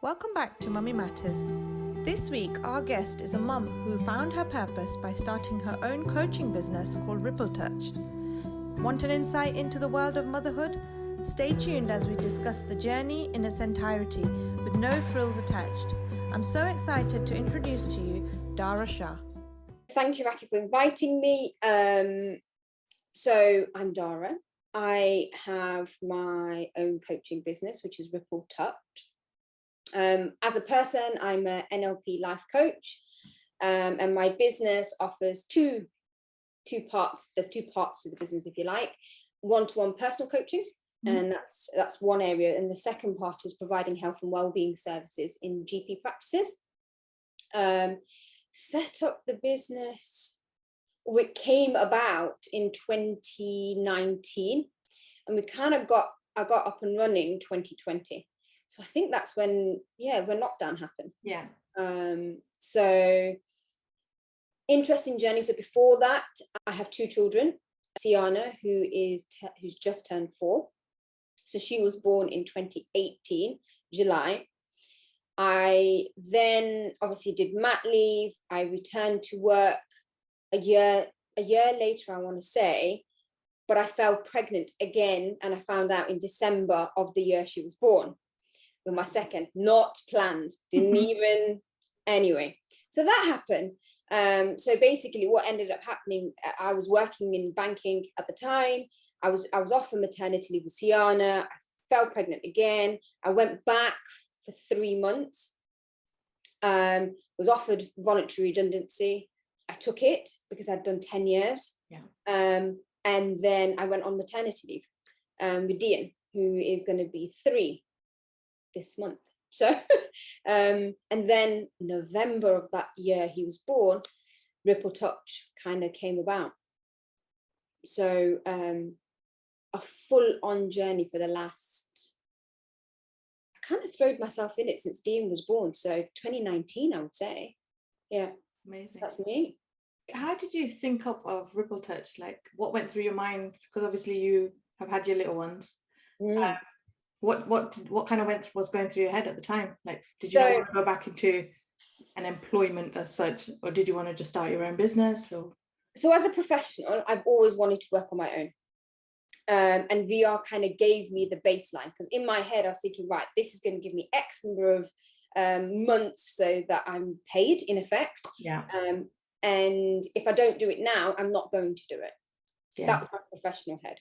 Welcome back to Mummy Matters. This week, our guest is a mum who found her purpose by starting her own coaching business called Ripple Touch. Want an insight into the world of motherhood? Stay tuned as we discuss the journey in its entirety with no frills attached. I'm so excited to introduce to you Dara Shah. Thank you, Raki, for inviting me. So I'm Dara. I have my own coaching business, which is Ripple Touch. As a person, I'm an NLP life coach, and my business offers two parts. There's two parts to the business, if you like. One-to-one personal coaching, and that's one area. And the second part is providing health and wellbeing services in GP practices. Set up the business, it came about in 2019, and I got up and running 2020. So I think that's when lockdown happened. Yeah. So interesting journey. So before that, I have two children. Sienna, who's just turned 4. So she was born in 2018, July. I then obviously did mat leave. I returned to work a year later, I want to say, but I fell pregnant again, and I found out in December of the year she was born. With my second, not planned, didn't even, anyway. So that happened. So basically what ended up happening, I was working in banking at the time. I was off for maternity leave with Sienna. I fell pregnant again. I went back for 3 months. Was offered voluntary redundancy. I took it because I'd done 10 years. Yeah. And then I went on maternity leave with Dean, who is going to be 3 this month. So and then November of that year he was born, Ripple Touch kind of came about. So a full-on journey for the last, I kind of throwed myself in it since Dean was born, so 2019 I would say. Yeah. Amazing. So that's me. How did you think up of Ripple Touch? Like, what went through your mind? Because obviously you have had your little ones. What kind of was going through your head at the time? Like, did you want to go back into an employment as such, or did you want to just start your own business? Or so as a professional, I've always wanted to work on my own, and VR kind of gave me the baseline, because in my head I was thinking, right, this is going to give me X number of months so that I'm paid in effect. Yeah. And if I don't do it now, I'm not going to do it. Yeah. That was my professional head.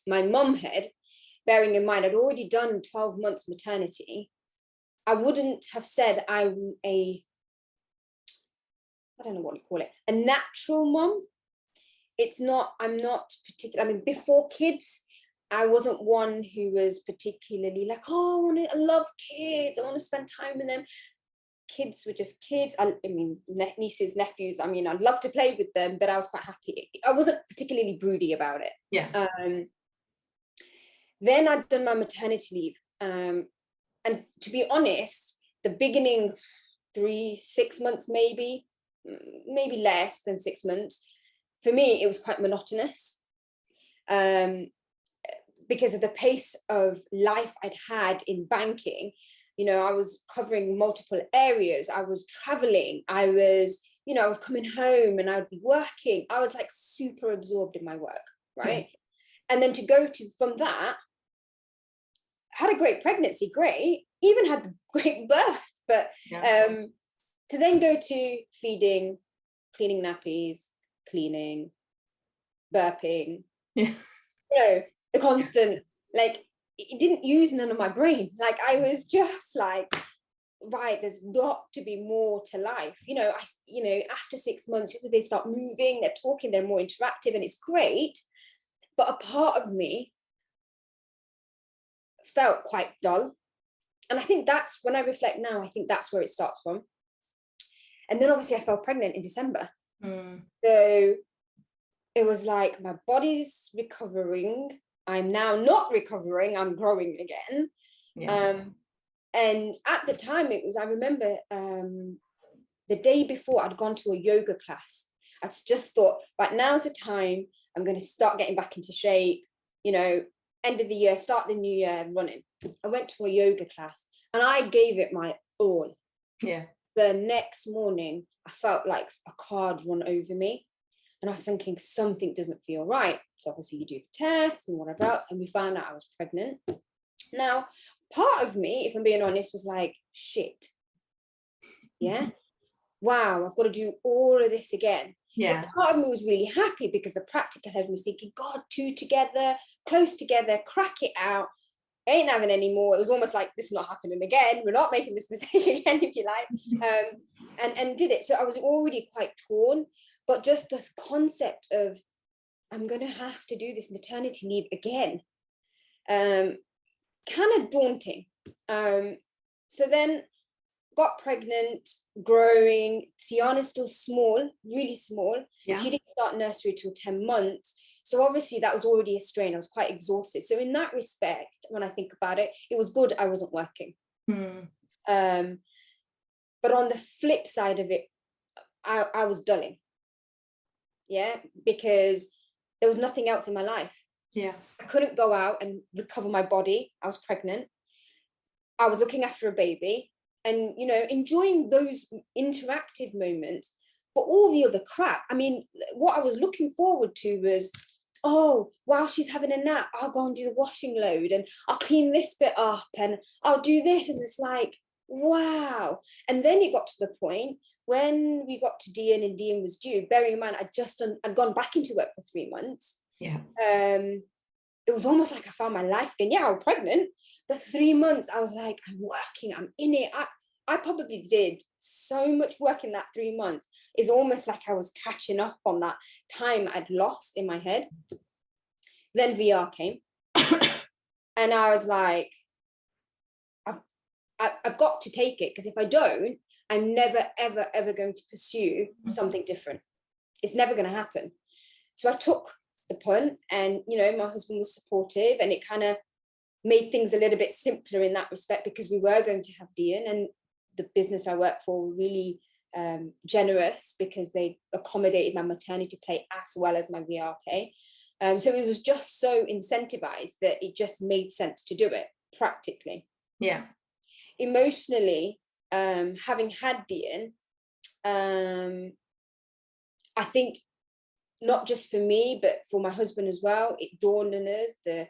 My mum head, bearing in mind I'd already done 12 months maternity, I wouldn't have said I'm I don't know what you call it, a natural mum. I'm not particular. I mean, before kids, I wasn't one who was particularly like, oh, I love kids, I want to spend time with them. Kids were just kids. I mean, nieces, nephews, I mean, I'd love to play with them, but I was quite happy. I wasn't particularly broody about it. Yeah. Then I'd done my maternity leave. And to be honest, the beginning 6 months, maybe less than 6 months, for me, it was quite monotonous. Because of the pace of life I'd had in banking. You know, I was covering multiple areas. I was traveling. I was coming home and I would be working. I was like super absorbed in my work, right? And then to go from that, had a great pregnancy, great, even had a great birth, but to then go to feeding, cleaning nappies, cleaning, burping, the constant, like, it didn't use none of my brain. Like, I was just like, right, there's got to be more to life. After 6 months, they start moving, they're talking, they're more interactive, and it's great. But a part of me felt quite dull. And I think that's, when I reflect now, I think that's where it starts from. And then obviously I fell pregnant in December. So it was like, my body's recovering. I'm now not recovering, I'm growing again. And at the time I remember the day before I'd gone to a yoga class. I'd just thought, right, now's the time, I'm going to start getting back into shape, end of the year, start the new year running. I went to a yoga class And I gave it my all. Yeah. The next morning, I felt like a card run over me. And I was thinking, something doesn't feel right. So obviously you do the test and whatever else. And we found out I was pregnant. Now, part of me, if I'm being honest, was like, shit. Yeah. Wow, I've got to do all of this again. Yeah. But part of me was really happy because the practical head was thinking, God, two together, close together, crack it out. Ain't having any more. It was almost like, this is not happening again. We're not making this mistake again, if you like. And did it. So I was already quite torn. But just the concept of, I'm going to have to do this maternity leave again, kind of daunting. So then got pregnant, growing. Sienna's still small, really small. Yeah. She didn't start nursery till 10 months. So obviously that was already a strain. I was quite exhausted. So in that respect, when I think about it, it was good I wasn't working. But on the flip side of it, I was dulling. Yeah, because there was nothing else in my life. Yeah. I couldn't go out and recover my body. I was pregnant. I was looking after a baby and, you know, enjoying those interactive moments. But all the other crap, I mean, what I was looking forward to was, oh, while she's having a nap, I'll go and do the washing load and I'll clean this bit up and I'll do this. And it's like, wow. And then it got to the point when we got to Dean and Dean was due, bearing in mind I'd gone back into work for 3 months. Yeah. It was almost like I found my life again. Yeah, I was pregnant, but 3 months I was like, I'm working, I'm in it. I probably did so much work in that 3 months. It's almost like I was catching up on that time I'd lost in my head. Then VR came. And I was like, I've got to take it, because if I don't, I'm never, ever, ever going to pursue something different. It's never going to happen. So I took the punt and, you know, my husband was supportive and it kind of made things a little bit simpler in that respect, because we were going to have Dean, and the business I work for were really generous because they accommodated my maternity pay as well as my VR pay. So it was just so incentivized that it just made sense to do it practically. Yeah. Emotionally, having had Dean, I think not just for me, but for my husband as well, it dawned on us the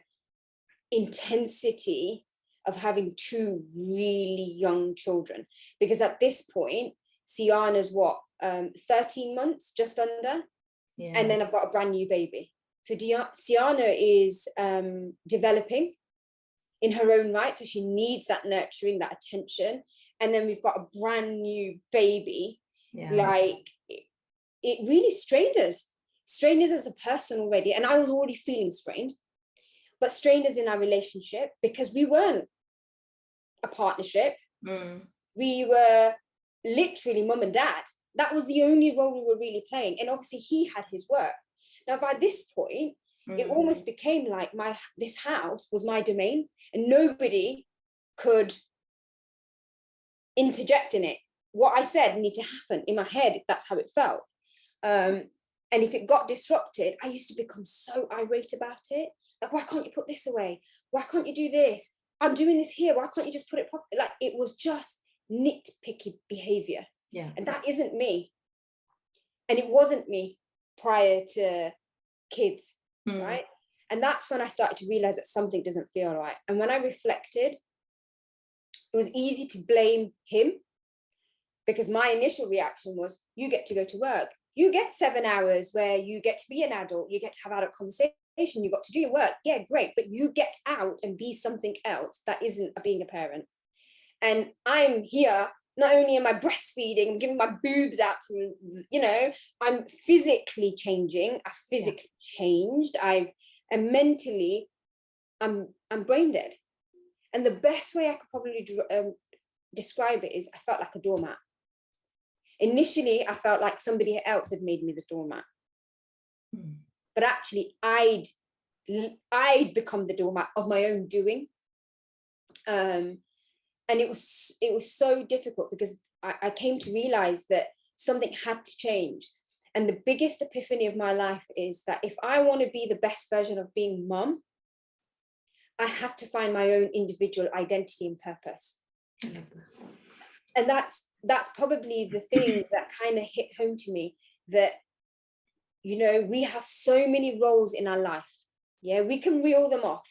intensity of having 2 really young children. Because at this point, Sienna's 13 months, just under. Yeah. And then I've got a brand new baby. So Sienna is developing in her own right. So she needs that nurturing, that attention. And then we've got a brand new baby. Yeah. Like it really strained us as a person already. And I was already feeling strained, but strained us in our relationship because we weren't a partnership. We were literally mum and dad. That was the only role we were really playing. And obviously he had his work. Now, by this point, it almost became like this house was my domain and nobody could interject in it. What I said needed to happen in my head. That's how it felt. And if it got disrupted, I used to become so irate about it. Like, why can't you put this away? Why can't you do this? I'm doing this here. Why can't you just put it properly? Like, it was just nitpicky behavior. Yeah. And that isn't me. And it wasn't me prior to kids, right? And that's when I started to realize that something doesn't feel right. And when I reflected, it was easy to blame him because my initial reaction was, you get to go to work. You get 7 hours where you get to be an adult. You get to have adult conversation. You got to do your work. Yeah, great. But you get out and be something else that isn't being a parent. And I'm here, not only am I breastfeeding, I'm giving my boobs out to, you know, I'm physically changing. I physically changed. And mentally, I'm brain dead. And the best way I could probably describe it is I felt like a doormat. Initially, I felt like somebody else had made me the doormat. But actually, I'd become the doormat of my own doing. And it was so difficult because I came to realize that something had to change. And the biggest epiphany of my life is that if I want to be the best version of being mum, I had to find my own individual identity and purpose. I love that. And that's probably the thing that kind of hit home to me, that, you know, we have so many roles in our life. Yeah, we can reel them off,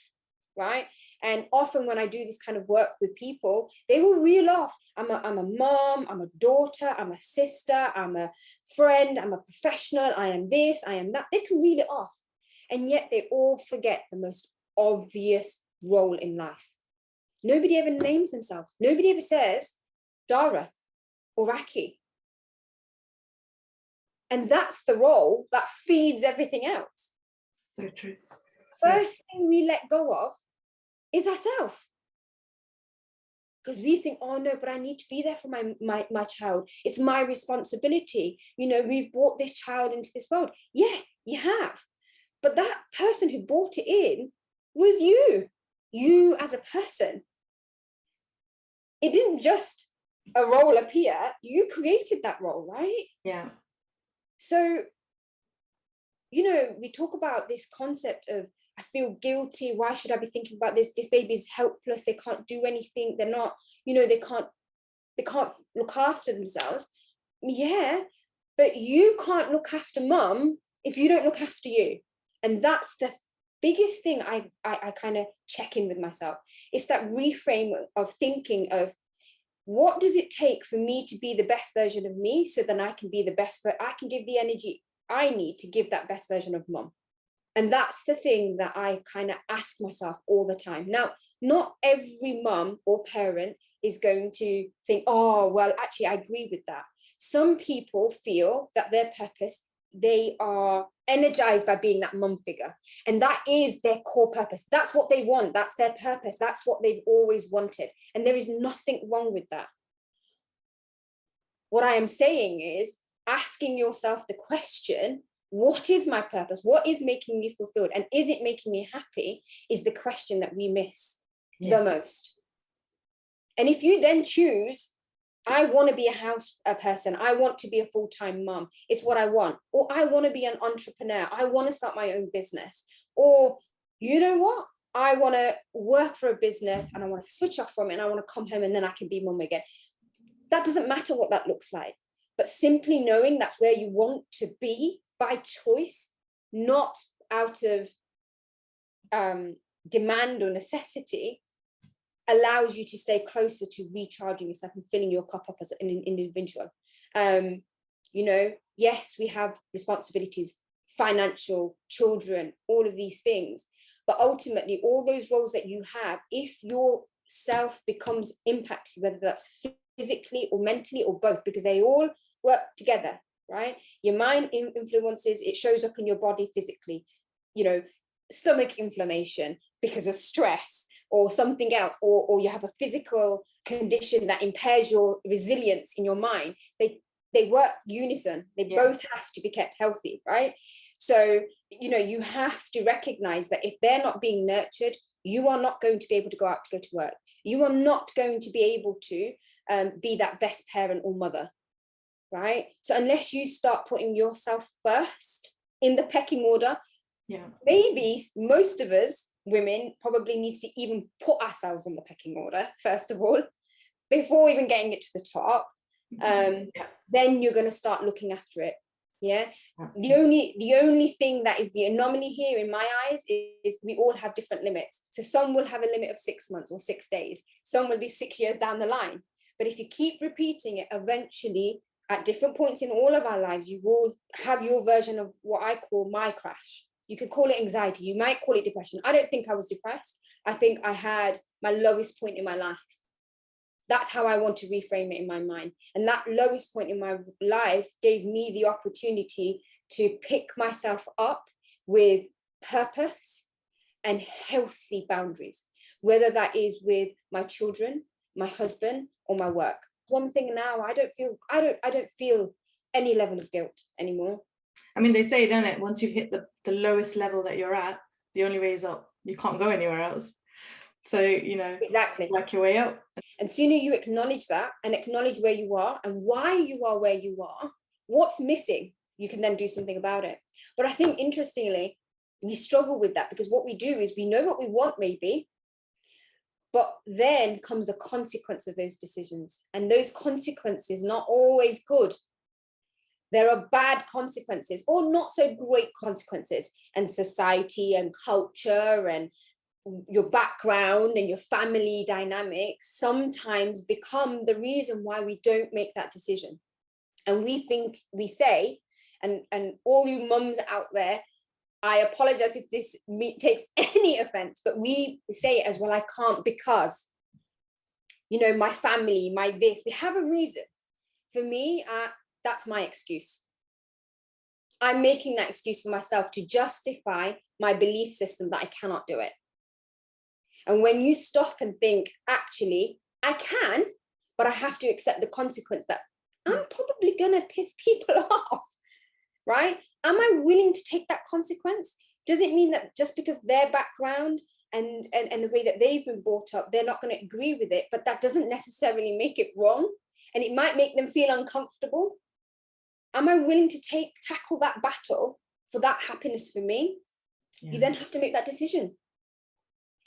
right? And often when I do this kind of work with people, they will reel off, I'm a mom, I'm a daughter, I'm a sister, I'm a friend, I'm a professional, I am this, I am that. They can reel it off. And yet they all forget the most obvious role in life. Nobody ever names themselves. Nobody ever says Darah or Aki. And that's the role that feeds everything else. So true. First thing we let go of is ourselves. Because we think, oh no, but I need to be there for my child. It's my responsibility. You know, we've brought this child into this world. Yeah, you have. But that person who brought it in was you as a person. It didn't just a role appear, you created that role, right? Yeah. So, you know, we talk about this concept of, I feel guilty. Why should I be thinking about this? This baby is helpless. They can't do anything. They're not, you know, they can't look after themselves. Yeah, but you can't look after mum if you don't look after you. And that's the biggest thing I kind of check in with myself. It's that reframe of thinking of, what does it take for me to be the best version of me, so then I can be the best, I can give the energy I need to give that best version of mum. And that's the thing that I kind of ask myself all the time. Now, not every mum or parent is going to think, oh, well, actually, I agree with that. Some people feel that their purpose, they are energized by being that mum figure. And that is their core purpose. That's what they want. That's their purpose. That's what they've always wanted. And there is nothing wrong with that. What I am saying is asking yourself the question, what is my purpose? What is making me fulfilled? And is it making me happy? Is the question that we miss the most. And if you then choose, I want to be a person, I want to be a full-time mum, it's what I want, or I want to be an entrepreneur, I want to start my own business, or you know what, I want to work for a business and I want to switch off from it and I want to come home and then I can be mum again. That doesn't matter what that looks like, but simply knowing that's where you want to be by choice, not out of demand or necessity, allows you to stay closer to recharging yourself and filling your cup up as an individual. You know, yes, we have responsibilities, financial, children, all of these things, but ultimately all those roles that you have, if your self becomes impacted, whether that's physically or mentally or both, because they all work together, right? Your mind influences, it shows up in your body physically, you know, stomach inflammation because of stress or something else, or you have a physical condition that impairs your resilience in your mind. They work unison. They both have to be kept healthy, right? So, you know, you have to recognize that if they're not being nurtured, you are not going to be able to go out to go to work. You are not going to be able to be that best parent or mother, right? So unless you start putting yourself first in the pecking order, maybe most of us women probably need to even put ourselves on the pecking order first of all before even getting it to the top. Then you're going to start looking after it. The only thing that is the anomaly here in my eyes is we all have different limits. So some will have a limit of 6 months or 6 days, some will be 6 years down the line. But if you keep repeating it, eventually at different points in all of our lives, you will have your version of what I call my crash. You could call it anxiety, you might call it depression. I don't think I was depressed. I think I had my lowest point in my life. That's how I want to reframe it in my mind. And that lowest point in my life gave me the opportunity to pick myself up with purpose and healthy boundaries, whether that is with my children, my husband, or my work. One thing now, I don't feel any level of guilt anymore. I mean, they say, don't it, once you've hit the lowest level that you're at, the only way is up. You can't go anywhere else. So, you know, exactly, work your way up. And sooner you acknowledge that and acknowledge where you are and why you are where you are, what's missing, you can then do something about it. But I think interestingly, we struggle with that because what we do is we know what we want maybe, But then comes the consequence of those decisions. And those consequences not always good. There are bad consequences or not so great consequences. And society and culture and your background and your family dynamics sometimes become the reason why we don't make that decision. And we say, and all you mums out there, I apologize if this takes any offense, but we say it as, well, I can't because, my family, my this, we have a reason. For me, that's my excuse. I'm making that excuse for myself to justify my belief system that I cannot do it. And when you stop and think, actually, I can, but I have to accept the consequence that I'm probably going to piss people off, right? Am I willing to take that consequence? Does it mean that just because their background and the way that they've been brought up, they're not going to agree with it, but that doesn't necessarily make it wrong, and it might make them feel uncomfortable? Am I willing to tackle that battle for that happiness for me? Yeah. You then have to make that decision.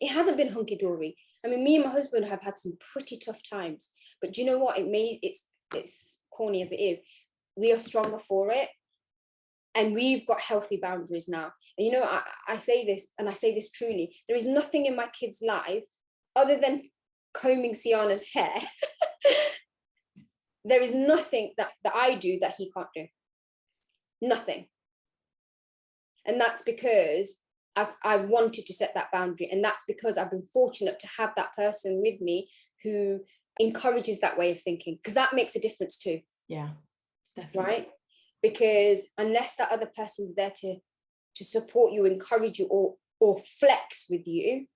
It hasn't been hunky-dory. I mean, me and my husband have had some pretty tough times, but do you know what? It's corny as it is, we are stronger for it. And we've got healthy boundaries now. And I say this, and I say this truly, there is nothing in my kid's life other than combing Sienna's hair. There is nothing that I do that he can't do. Nothing. And that's because I've wanted to set that boundary. And that's because I've been fortunate to have that person with me who encourages that way of thinking, because that makes a difference too. Yeah, definitely. Right? Because unless that other person's there to support you, encourage you, or flex with you,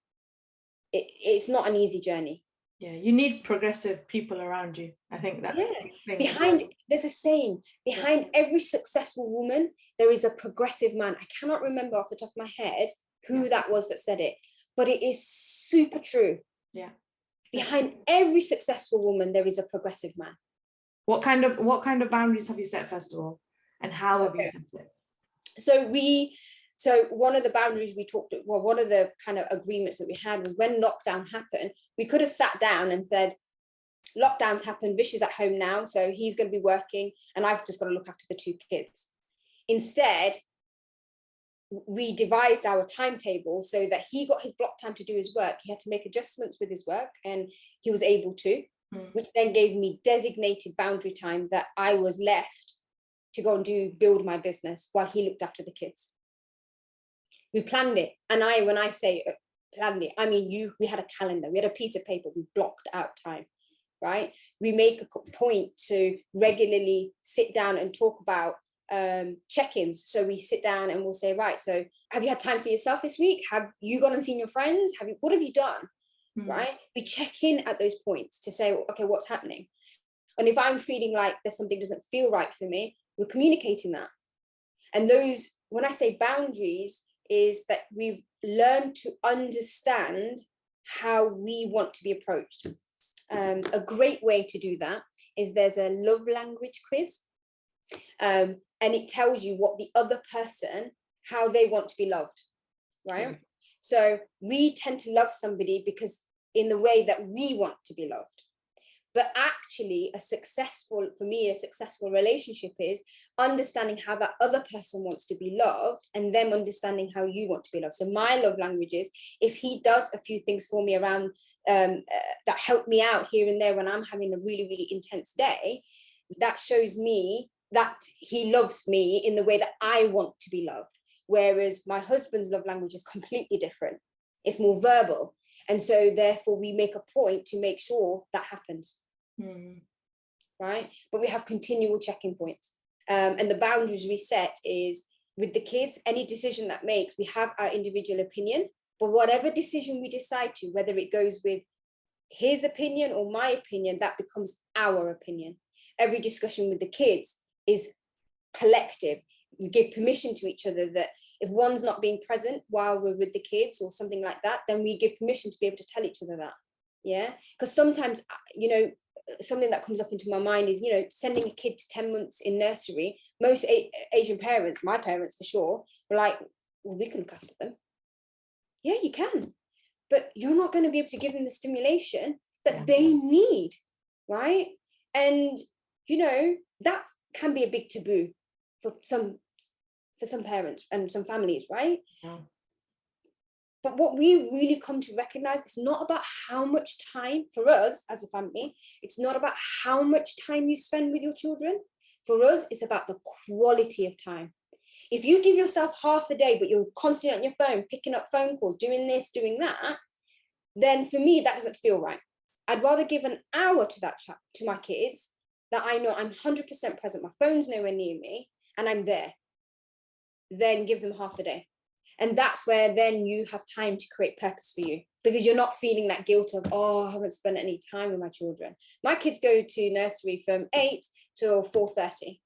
it's not an easy journey. Yeah, you need progressive people around you. I think that's the thing. There's a saying, behind every successful woman, there is a progressive man. I cannot remember off the top of my head who that was that said it, but it is super true. Yeah. Behind every successful woman, there is a progressive man. What kind of boundaries have you set, first of all? And how have you set it? So one of the boundaries one of the kind of agreements that we had was when lockdown happened, we could have sat down and said, lockdown's happened, Vish is at home now, so he's going to be working and I've just got to look after the 2 kids. Instead, we devised our timetable so that he got his block time to do his work. He had to make adjustments with his work and he was able to, which then gave me designated boundary time that I was left to go and build my business while he looked after the kids. We planned it. And when I say planned it, I mean, we had a calendar, we had a piece of paper, we blocked out time, right? We make a point to regularly sit down and talk about check-ins. So we sit down and we'll say, right, so have you had time for yourself this week? Have you gone and seen your friends? What have you done? Right? We check in at those points to say, okay, what's happening? And if I'm feeling like there's something doesn't feel right for me, we're communicating that. And those, when I say boundaries, is that we've learned to understand how we want to be approached. A great way to do that is there's a love language quiz. And it tells you what the other person, how they want to be loved, right? So we tend to love somebody because in the way that we want to be loved. But actually a successful relationship is understanding how that other person wants to be loved and them understanding how you want to be loved. So my love language is, if he does a few things for me around that help me out here and there when I'm having a really, really intense day, that shows me that he loves me in the way that I want to be loved. Whereas my husband's love language is completely different. It's more verbal. And so therefore we make a point to make sure that happens. Right? But we have continual checking points. And the boundaries we set is with the kids, any decision that makes, we have our individual opinion, but whatever decision we decide to, whether it goes with his opinion or my opinion, that becomes our opinion. Every discussion with the kids is collective. We give permission to each other that if one's not being present while we're with the kids or something like that, then we give permission to be able to tell each other that. Yeah, because sometimes, something that comes up into my mind is, sending a kid to 10 months in nursery. Most Asian parents, my parents for sure, were like, well, we can look after them. Yeah, you can. but you're not going to be able to give them the stimulation that they need, right? And, you know, that can be a big taboo for some parents and some families, right? Yeah. But what we really come to recognize, it's not about how much time, for us as a family, it's not about how much time you spend with your children. For us, it's about the quality of time. If you give yourself half a day, but you're constantly on your phone, picking up phone calls, doing this, doing that, then for me, that doesn't feel right. I'd rather give an hour to that chat to my kids that I know I'm 100% present, my phone's nowhere near me, and I'm there, then give them half a day. And that's where then you have time to create purpose for you, because you're not feeling that guilt of, oh, I haven't spent any time with my children. My kids go to nursery from 8 till 4:30.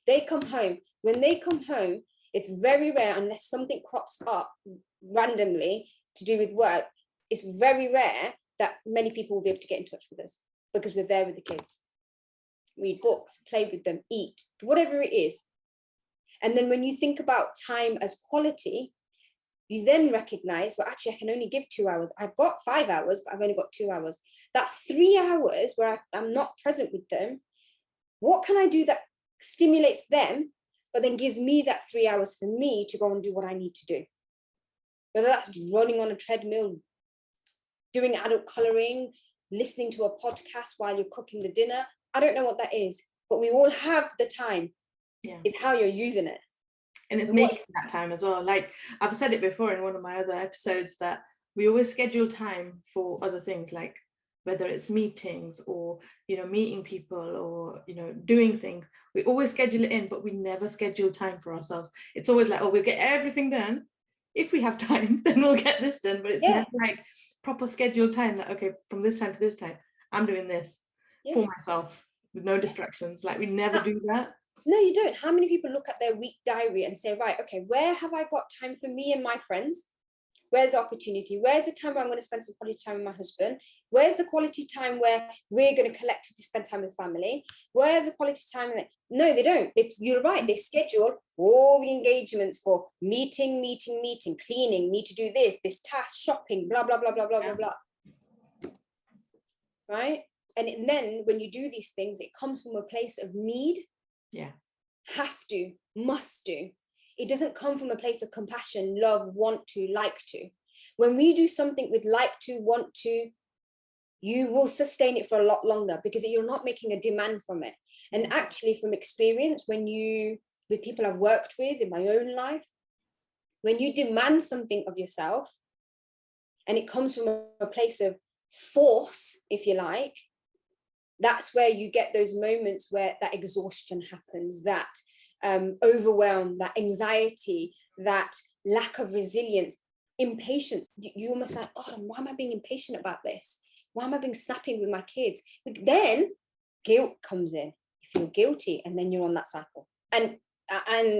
They come home. When they come home, it's very rare, unless something crops up randomly to do with work, it's very rare that many people will be able to get in touch with us, because we're there with the kids. Read books, play with them, eat, whatever it is. And then when you think about time as quality, you then recognize, well, actually, I can only give 2 hours. I've got 5 hours, but I've only got 2 hours. That 3 hours where I'm not present with them, what can I do that stimulates them, but then gives me that 3 hours for me to go and do what I need to do? Whether that's running on a treadmill, doing adult coloring, listening to a podcast while you're cooking the dinner. I don't know what that is, but we all have the time. Yeah. It's how you're using it. And it's making that time as well. Like I've said it before in one of my other episodes, that we always schedule time for other things, like whether it's meetings or, you know, meeting people or, you know, doing things. We always schedule it in, but we never schedule time for ourselves. It's always like, oh, we'll get everything done. If we have time, then we'll get this done. But it's never like proper scheduled time that, okay, from this time to this time, I'm doing this for myself with no distractions. Like we never do that. No, you don't. How many people look at their week diary and say, right, okay, where have I got time for me and my friends? Where's the opportunity? Where's the time where I'm going to spend some quality time with my husband? Where's the quality time where we're going to collectively spend time with family? Where's the quality time? No, they don't. You're right. They schedule all the engagements for meeting, cleaning, need to do this task, shopping, blah, blah, blah, blah, blah, blah, blah. Right? And then when you do these things, it comes from a place of need. Yeah. Have to, must do. It doesn't come from a place of compassion, love, want to, like to. When we do something with like to, want to, you will sustain it for a lot longer, because you're not making a demand from it. And actually, from experience, with people I've worked with in my own life, when you demand something of yourself and it comes from a place of force, if you like, that's where you get those moments where that exhaustion happens, that overwhelm, that anxiety, that lack of resilience, impatience. You almost like, God, why am I being impatient about this? Why am I being snappy with my kids? But then guilt comes in. You feel guilty, and then you're on that cycle. And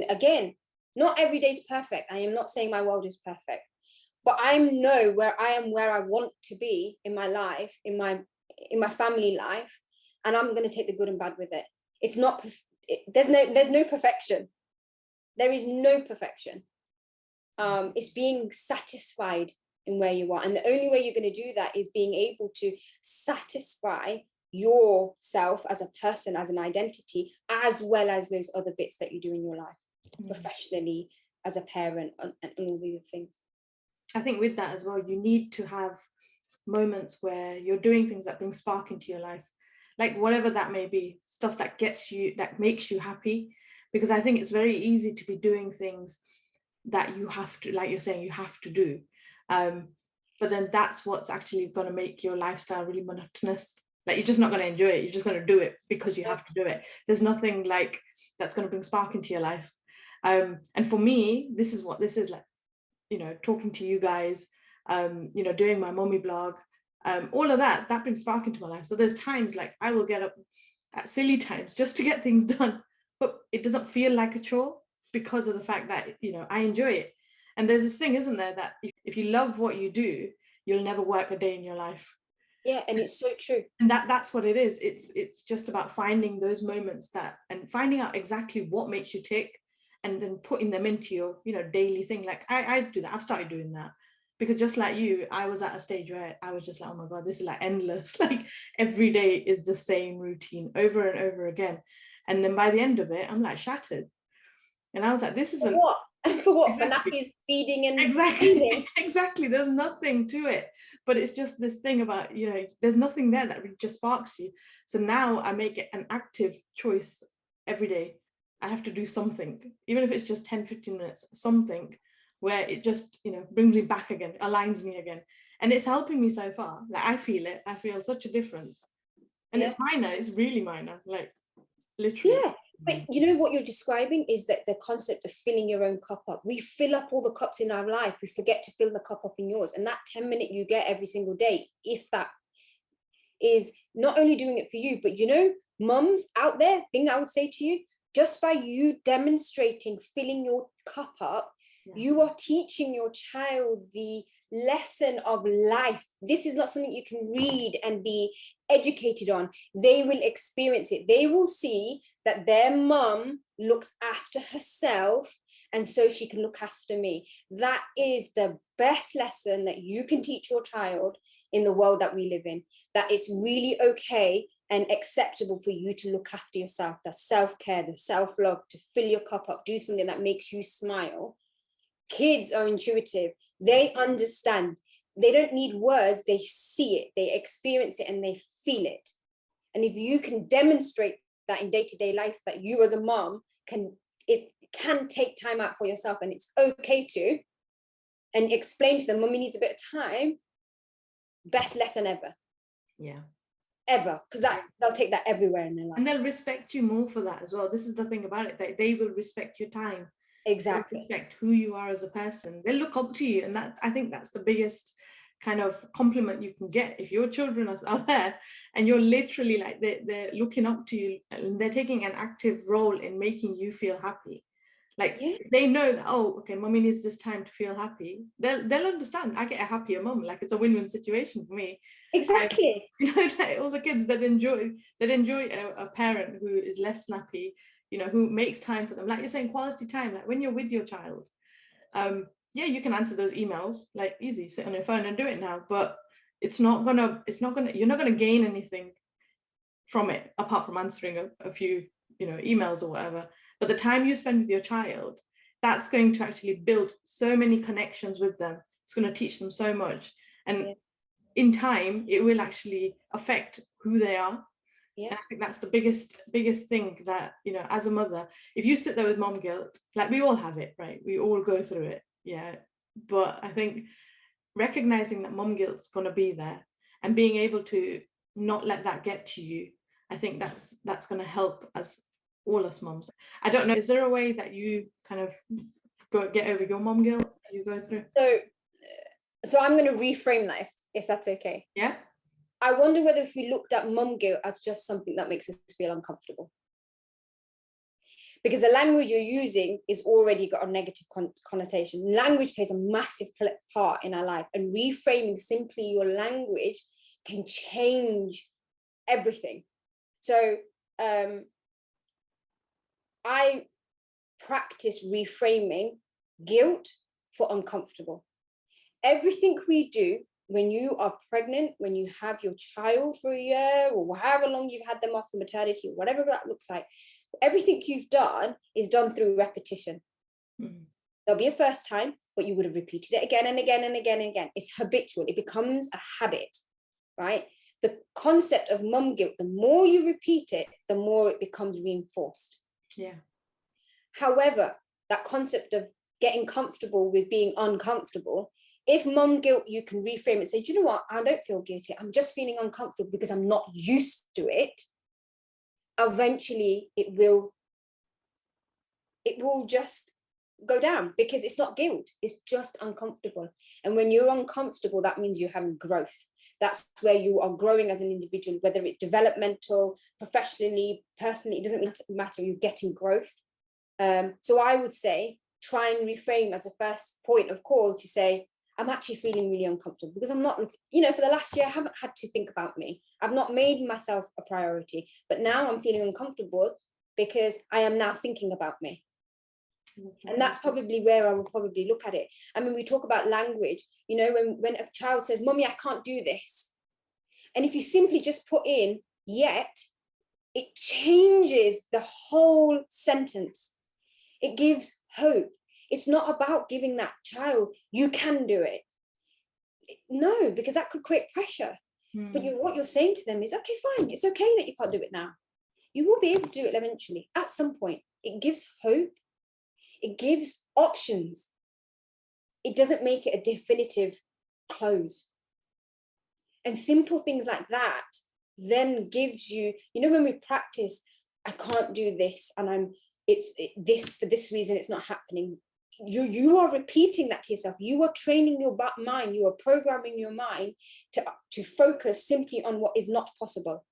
again, not every day is perfect. I am not saying my world is perfect, but I know where I am, where I want to be in my life, in my family life, and I'm going to take the good and bad with it. It's not. There's no perfection. There is no perfection. It's being satisfied in where you are, and the only way you're going to do that is being able to satisfy yourself as a person, as an identity, as well as those other bits that you do in your life, professionally, as a parent, and all the other things. I think with that as well, you need to have moments where you're doing things that bring spark into your life, like whatever that may be, stuff that that makes you happy. Because I think it's very easy to be doing things that you have to, like you're saying, you have to do. But then that's what's actually going to make your lifestyle really monotonous. Like you're just not going to enjoy it. You're just going to do it because you have to do it. There's nothing like that's going to bring spark into your life. And for me, this is what this is like, you know, talking to you guys, you know, doing my mommy blog, all of that brings spark into my life. So there's times like I will get up at silly times just to get things done, but it doesn't feel like a chore because of the fact that, you know, I enjoy it. And there's this thing, isn't there, that if you love what you do, you'll never work a day in your life. Yeah, and it's so true. And that's what it is. It's just about finding those moments and finding out exactly what makes you tick, and then putting them into your, you know, daily thing. Like I do that. I've started doing that. Because just like you, I was at a stage where I was just like, oh my God, this is like endless. Like every day is the same routine over and over again. And then by the end of it, I'm like shattered. And I was like, this isn't. For what? For what? Exactly. For nappies, feeding and Exactly. bathing? Exactly. There's nothing to it. But it's just this thing about, you know, there's nothing there that just sparks you. So now I make it an active choice every day. I have to do something, even if it's just 10, 15 minutes, something where it just, you know, brings me back again, aligns me again. And it's helping me so far. Like I feel it. I feel such a difference. And Yeah. it's minor. It's really minor. Like literally. Yeah. But you know what you're describing is that the concept of filling your own cup up. We fill up all the cups in our life. We forget to fill the cup up in yours. And that 10-minute you get every single day, if that is not only doing it for you, but you know, mums out there, thing I would say to you, just by you demonstrating filling your cup up, you are teaching your child the lesson of life. This is not something you can read and be educated on. They will experience it. They will see that their mum looks after herself, and so she can look after me. That is the best lesson that you can teach your child in the world that we live in, that it's really okay and acceptable for you to look after yourself, the self-care, the self-love, to fill your cup up, do something that makes you smile. Kids are intuitive. They understand. They don't need words. They see it, they experience it, and they feel it. And if you can demonstrate that in day-to-day life, that you as a mom can take time out for yourself, and it's okay to, and explain to them, mommy needs a bit of time, best lesson ever. Yeah. Ever. Because they'll take that everywhere in their life. And they'll respect you more for that as well. This is the thing about it, that they will respect your time. Exactly. They'll respect who you are as a person. They'll look up to you. And that, I think that's the biggest kind of compliment you can get. If your children are there and you're literally like, they're looking up to you and they're taking an active role in making you feel happy. Like they know that, oh, okay, mommy needs this time to feel happy. They'll understand. I get a happier mom. Like it's a win-win situation for me. Exactly. You know, like all the kids that enjoy a parent who is less snappy, you know, who makes time for them. Like you're saying, quality time. Like when you're with your child, yeah, you can answer those emails like easy, sit on your phone and do it now. But you're not gonna gain anything from it apart from answering a few, you know, emails or whatever. But the time you spend with your child, that's going to actually build so many connections with them. It's going to teach them so much. And in time, it will actually affect who they are. Yeah. And I think that's the biggest thing that, you know, as a mother, if you sit there with mom guilt, like we all have it, right? We all go through it. Yeah. But I think recognizing that mom guilt's going to be there and being able to not let that get to you, I think that's going to help as all us moms. I don't know, is there a way that you kind of get over your mom guilt that you go through? So I'm going to reframe that if that's okay. Yeah. I wonder whether if we looked at mum guilt as just something that makes us feel uncomfortable. Because the language you're using is already got a negative connotation. Language plays a massive part in our life, and reframing simply your language can change everything. So I practice reframing guilt for uncomfortable. Everything we do when you are pregnant, when you have your child for a year or however long you've had them off for maternity, whatever that looks like, everything you've done is done through repetition. Mm-hmm. There'll be a first time, but you would have repeated it again and again and again and again. It's habitual. It becomes a habit, right? The concept of mum guilt, the more you repeat it, the more it becomes reinforced. Yeah. However, that concept of getting comfortable with being uncomfortable, if mum guilt, you can reframe it and say, do you know what? I don't feel guilty. I'm just feeling uncomfortable because I'm not used to it. Eventually, it will just go down because it's not guilt. It's just uncomfortable. And when you're uncomfortable, that means you're having growth. That's where you are growing as an individual, whether it's developmental, professionally, personally, it doesn't matter. You're getting growth. So I would say, try and reframe as a first point of call to say, I'm actually feeling really uncomfortable because I'm not, you know, for the last year, I haven't had to think about me. I've not made myself a priority, but now I'm feeling uncomfortable because I am now thinking about me. And that's probably where I would probably look at it. I mean, we talk about language, you know, when a child says, "Mummy, I can't do this." And if you simply just put in "yet," it changes the whole sentence. It gives hope. It's not about giving that child, "You can do it." No, because that could create pressure. But what you're saying to them is, okay, fine. It's okay that you can't do it now. You will be able to do it eventually, at some point. It gives hope. It gives options. It doesn't make it a definitive close. And simple things like that then gives you, you know, when we practice, "I can't do this, and this for this reason, it's not happening." You are repeating that to yourself. You are training your mind. You are programming your mind to focus simply on what is not possible.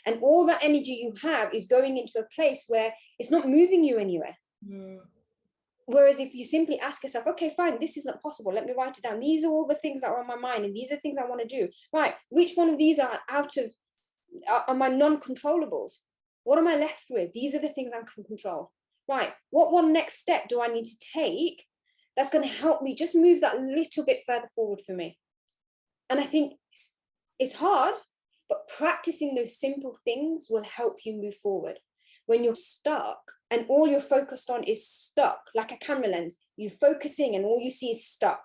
And all that energy you have is going into a place where it's not moving you anywhere. Whereas if you simply ask yourself, okay, fine, this isn't possible. Let me write it down. These are all the things that are on my mind, and these are the things I want to do. Right, which one of these are my non-controllables? What am I left with? These are the things I can control. Right, what one next step do I need to take that's going to help me just move that little bit further forward for me? And I think it's hard, but practicing those simple things will help you move forward. When you're stuck and all you're focused on is stuck, like a camera lens, you're focusing and all you see is stuck.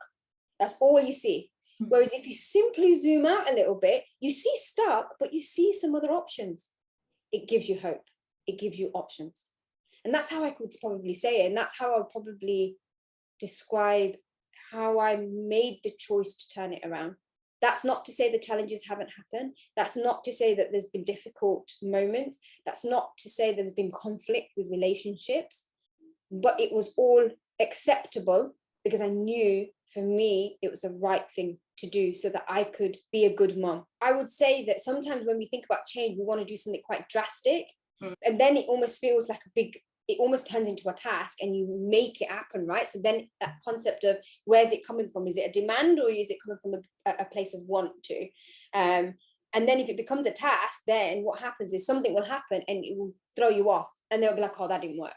That's all you see. Whereas if you simply zoom out a little bit, you see stuck, but you see some other options. It gives you hope. It gives you options. And that's how I could probably say it. And that's how I'll probably describe how I made the choice to turn it around. That's not to say the challenges haven't happened. That's not to say that there's been difficult moments. That's not to say there's been conflict with relationships. But it was all acceptable because I knew for me it was the right thing to do so that I could be a good mom. I would say that sometimes when we think about change, we want to do something quite drastic. And then it almost feels like it almost turns into a task and you make it happen, right? So then that concept of where's it coming from? Is it a demand or is it coming from a place of want to? And then if it becomes a task, then what happens is something will happen and it will throw you off and they'll be like, "Oh, that didn't work."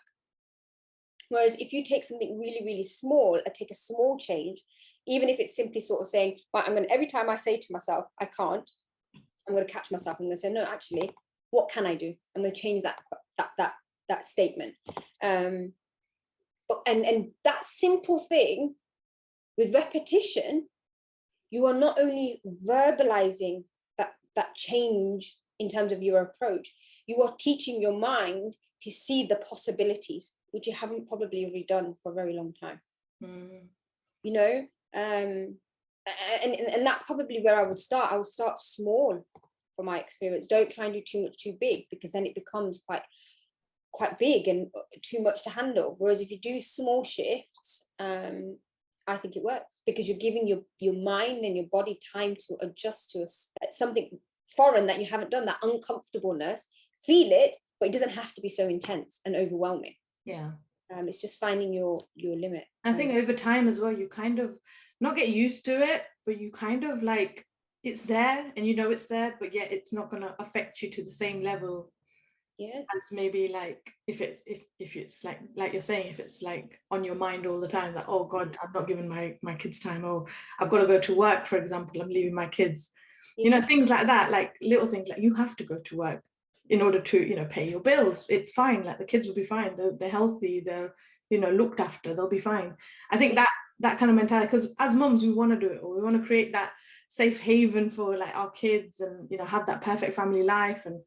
Whereas if you take something really, really small, take a small change, even if it's simply sort of saying, right, every time I say to myself, "I can't," I'm going to catch myself. I'm going to say, "No, actually, what can I do?" I'm going to change that statement. And that simple thing, with repetition, you are not only verbalizing that change in terms of your approach, you are teaching your mind to see the possibilities, which you haven't probably already done for a very long time. You know, and that's probably where I would start. I would start small from my experience. Don't try and do too much too big, because then it becomes quite big and too much to handle. Whereas if you do small shifts, I think it works, because you're giving your mind and your body time to adjust to something foreign that you haven't done, that uncomfortableness. Feel it, but it doesn't have to be so intense and overwhelming. Yeah. It's just finding your limit. I think over time as well, you kind of not get used to it, but you kind of like, it's there and you know it's there, but yet it's not going to affect you to the same level. Yeah. As maybe like if it's like you're saying, if it's like on your mind all the time, like, "Oh God, I've not given my kids time," or "I've got to go to work, for example, I'm leaving my kids." Yeah. You know, things like that, like little things like you have to go to work in order to, you know, pay your bills. It's fine, like the kids will be fine, they're healthy, they're, you know, looked after, they'll be fine. I think that kind of mentality, because as mums we want to do it, or we want to create that safe haven for like our kids and, you know, have that perfect family life. And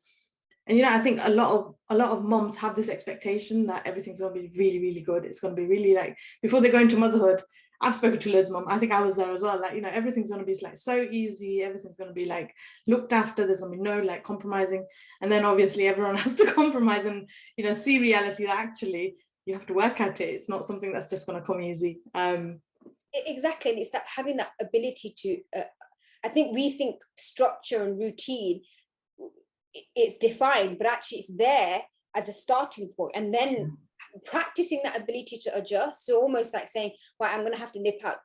you know, I think a lot of moms have this expectation that everything's going to be really, really good. It's going to be really, like, before they go into motherhood, I've spoken to loads of mom. I think I was there as well. Like, you know, everything's going to be like so easy. Everything's going to be like looked after. There's going to be no like compromising. And then obviously everyone has to compromise and, you know, see reality that actually you have to work at it. It's not something that's just going to come easy. Exactly. And it's that having that ability to, I think we think structure and routine, it's defined, but actually it's there as a starting point, and then practicing that ability to adjust. So almost like saying, right, I'm going to have to nip out,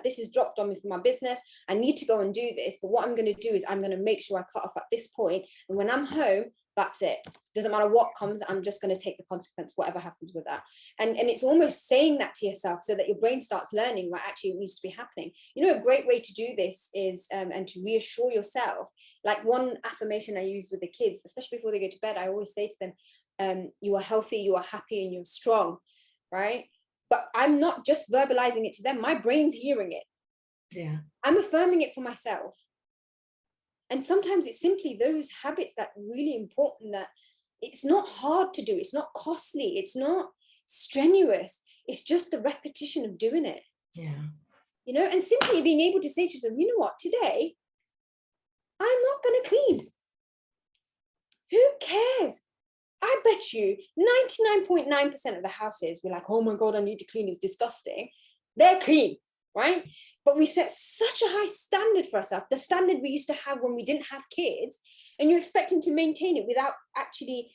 this is dropped on me for my business, I need to go and do this, but what I'm going to do is I'm going to make sure I cut off at this point, and when I'm home That's it. Doesn't matter what comes, I'm just going to take the consequence, whatever happens with that. And it's almost saying that to yourself so that your brain starts learning, right, actually it needs to be happening. You know, a great way to do this is, and to reassure yourself, like one affirmation I use with the kids, especially before they go to bed, I always say to them, you are healthy, you are happy, and you're strong, right? But I'm not just verbalizing it to them. My brain's hearing it. Yeah. I'm affirming it for myself. And sometimes it's simply those habits that are really important, that it's not hard to do. It's not costly. It's not strenuous. It's just the repetition of doing it. Yeah. You know, and simply being able to say to them, you know what, today, I'm not going to clean. Who cares? I bet you 99.9% of the houses were like, oh my God, I need to clean. It's disgusting. They're clean, right? But we set such a high standard for ourselves, the standard we used to have when we didn't have kids, and you're expecting to maintain it without actually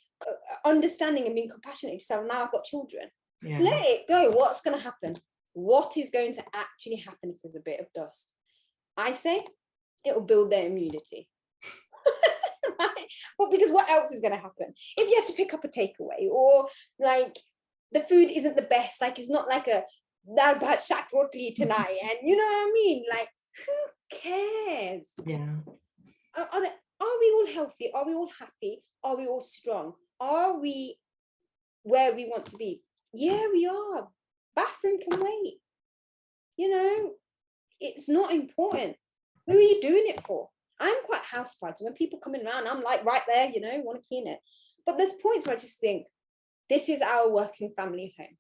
understanding and being compassionate to yourself. Now I've got children. Yeah. Let it go. What's going to happen? What is going to actually happen if there's a bit of dust? I say it will build their immunity. Right? Well, because what else is going to happen? If you have to pick up a takeaway, or like the food isn't the best, like it's not like a dal bhat shak rotli tonight, and you know what I mean? Like, who cares? Yeah. Are we all healthy? Are we all happy? Are we all strong? Are we where we want to be? Yeah, we are. Bathroom can wait. You know, it's not important. Who are you doing it for? I'm quite house proud. So when people come in around, I'm like right there, you know, want to clean it. But there's points where I just think, this is our working family home.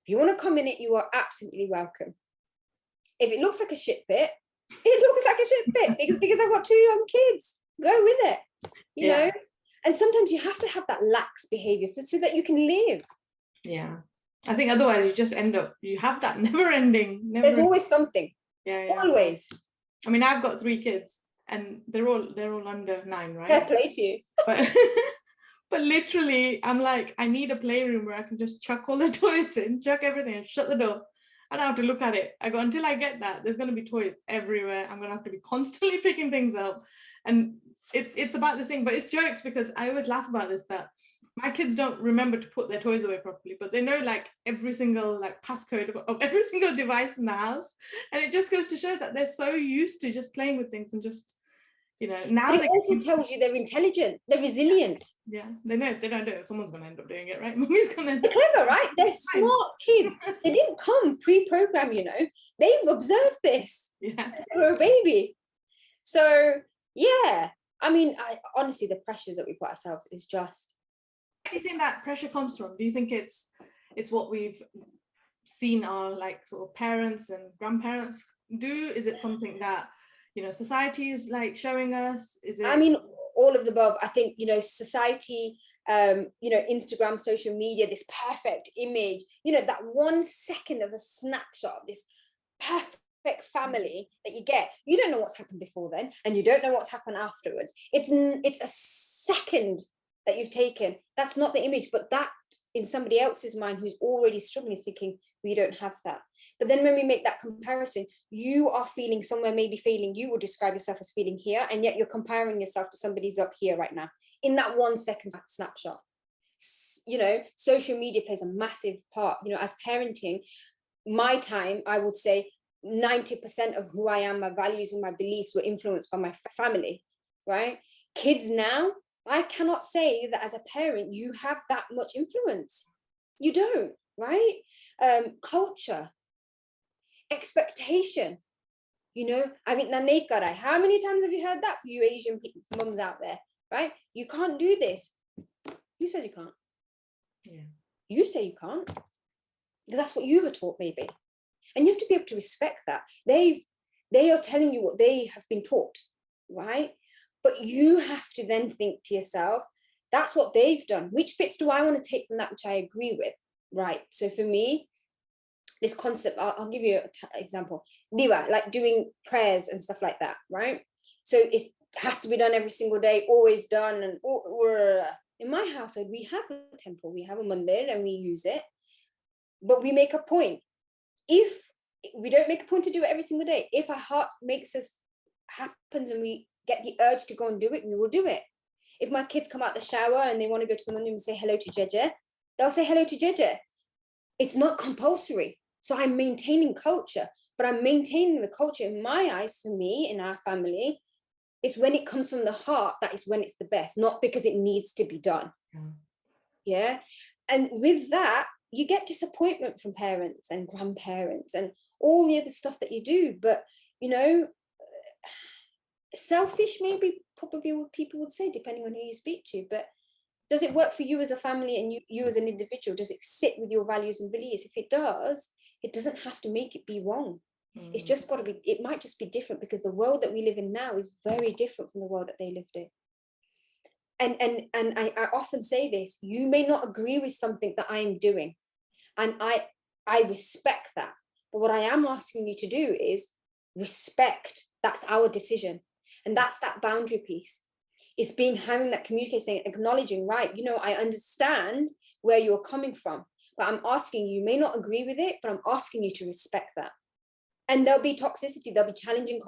If you want to come in it, you are absolutely welcome. If it looks like a shit bit, it looks like a shit bit because I've got 2 young kids. Go with it, you know? And sometimes you have to have that lax behavior so that you can live. Yeah. I think otherwise you just end up, you have that never ending. There's always something. Yeah. Always. I mean, I've got 3 kids and they're all under 9, right? Fair play to you. But literally, I'm like, I need a playroom where I can just chuck all the toys in, chuck everything and shut the door. I don't have to look at it. I go, until I get that, there's going to be toys everywhere. I'm going to have to be constantly picking things up. And it's about this thing, but it's jokes because I always laugh about this, that my kids don't remember to put their toys away properly, but they know like every single like passcode of every single device in the house. And it just goes to show that they're so used to just playing with things and just, you know, now it also tells you they're intelligent, they're resilient. Yeah, they know if they don't do it, someone's going to end up doing it, right? Mummy's going to end up. They're clever, right? They're smart kids. They didn't come pre-programmed, you know. They've observed this since they were a baby. So, yeah. I mean, honestly, the pressures that we put ourselves is just... Where do you think that pressure comes from? Do you think it's what we've seen our like sort of parents and grandparents do? Is it something that, you know, society is like showing us? Is it? I mean, all of the above. I think, you know, society, you know, Instagram, social media, this perfect image, you know, that 1 second of a snapshot of this perfect family that you get. You don't know what's happened before then, and you don't know what's happened afterwards. It's a second that you've taken. That's not the image, but that in somebody else's mind who's already struggling is thinking, we don't have that. But then when we make that comparison, you are feeling somewhere, maybe feeling, you will describe yourself as feeling here, and yet you're comparing yourself to somebody's up here right now in that 1 second snapshot. You know, social media plays a massive part. You know, as parenting, my time, I would say 90% of who I am, my values and my beliefs were influenced by my family, right? Kids now, I cannot say that as a parent, you have that much influence. You don't, right? Culture, expectation, you know, I mean, nanekarai. How many times have you heard that for you Asian mums out there, right? You can't do this. Who says you can't? Yeah. You say you can't, because that's what you were taught, maybe. And you have to be able to respect that. They are telling you what they have been taught, right? But you have to then think to yourself, that's what they've done. Which bits do I want to take from that which I agree with, right? So for me, this concept, I'll give you an example. Diva, like doing prayers and stuff like that, right? So it has to be done every single day, always done. And in my household, we have a temple, we have a mandir, and we use it. But we make a point. If we don't make a point to do it every single day, if our heart makes us happens and we get the urge to go and do it, we will do it. If my kids come out the shower and they want to go to the room and say hello to Jeje, they'll say hello to Jeje. It's not compulsory. So I'm maintaining culture, but I'm maintaining the culture in my eyes, for me, in our family. It's when it comes from the heart, that is when it's the best, not because it needs to be done. Yeah. And with that, you get disappointment from parents and grandparents and all the other stuff that you do. But, you know, selfish, maybe, probably what people would say, depending on who you speak to. But does it work for you as a family and you as an individual? Does it sit with your values and beliefs? If it does, it doesn't have to make it be wrong. It's just got to be, it might just be different, because the world that we live in now is very different from the world that they lived in. And I often say this: you may not agree with something that I am doing, and I respect that. But what I am asking you to do is respect. That's our decision, and that's that boundary piece. It's having that communication, acknowledging, right? You know, I understand where you're coming from, but I'm asking you. You may not agree with it, but I'm asking you to respect that. And there'll be toxicity. There'll be challenging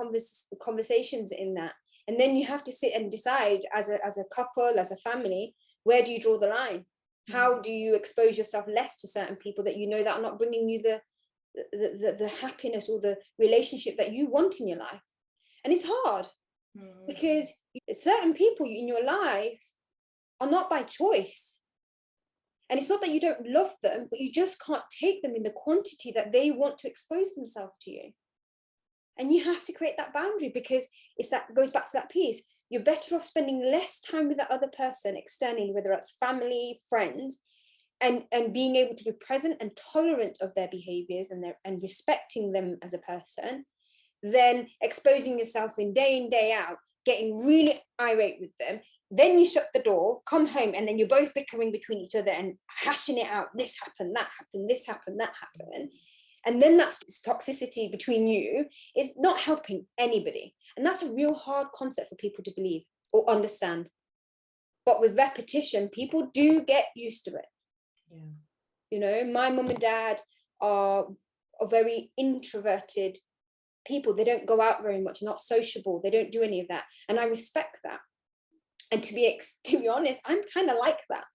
conversations in that. And then you have to sit and decide as a couple, as a family, where do you draw the line? How do you expose yourself less to certain people that you know that are not bringing you the happiness or the relationship that you want in your life? And it's hard because certain people in your life are not by choice. And it's not that you don't love them, but you just can't take them in the quantity that they want to expose themselves to you. And you have to create that boundary, because goes back to that piece. You're better off spending less time with that other person externally, whether it's family, friends, and being able to be present and tolerant of their behaviors and respecting them as a person, than exposing yourself in day out, getting really irate with them. Then you shut the door, come home, and then you're both bickering between each other and hashing it out. This happened, that happened, this happened, that happened. And then that's toxicity between you. Is not helping anybody. And that's a real hard concept for people to believe or understand. But with repetition, people do get used to it. Yeah. You know, my mum and dad are very introverted people. They don't go out very much, not sociable. They don't do any of that. And I respect that. And to be honest, I'm kind of like that.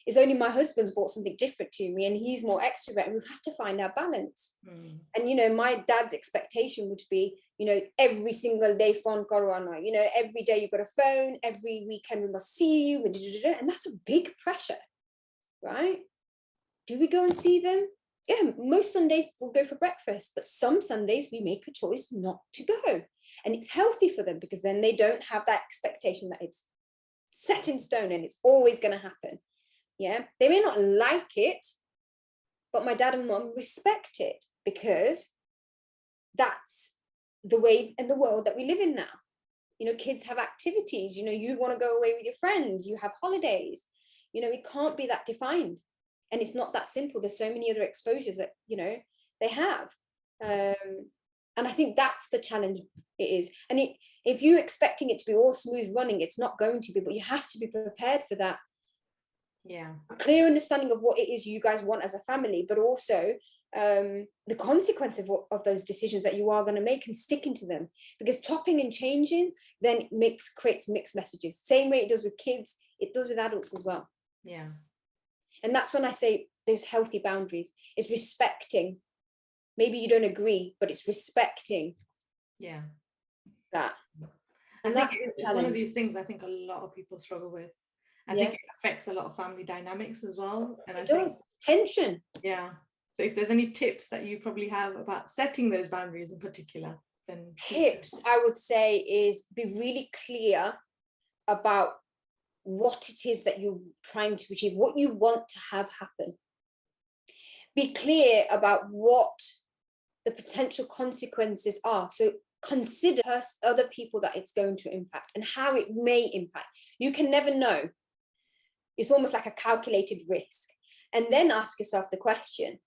It's only my husband's brought something different to me, and he's more extrovert, and we've had to find our balance. And, you know, my dad's expectation would be, you know, every single day phone corona, you know, every day you've got a phone, every weekend we must see you, and that's a big pressure, right? Do we go and see them? Yeah, most Sundays we'll go for breakfast, but some Sundays we make a choice not to go. And it's healthy for them, because then they don't have that expectation that it's set in stone and it's always going to happen. Yeah, they may not like it, but my dad and mum respect it, because that's the way and the world that we live in now. You know, kids have activities, you know, you want to go away with your friends, you have holidays, you know, it can't be that defined. And it's not that simple. There's so many other exposures that, you know, they have. And I think that's the challenge it is. And if you're expecting it to be all smooth running, it's not going to be, but you have to be prepared for that. Yeah, a clear understanding of what it is you guys want as a family, but also the consequence of those decisions that you are going to make, and sticking to them, because chopping and changing then creates mixed messages. Same way it does with kids, it does with adults as well. Yeah. And that's when I say those healthy boundaries is respecting. Maybe you don't agree, but it's respecting. Yeah. That. And that's it's one of these things I think a lot of people struggle with. I think it affects a lot of family dynamics as well. And it does. Tension. Yeah. So if there's any tips that you probably have about setting those boundaries in particular, then tips I would say is be really clear about what it is that you're trying to achieve, what you want to have happen. Be clear about what the potential consequences are. So consider other people that it's going to impact and how it may impact. You can never know. It's almost like a calculated risk. And then ask yourself the question,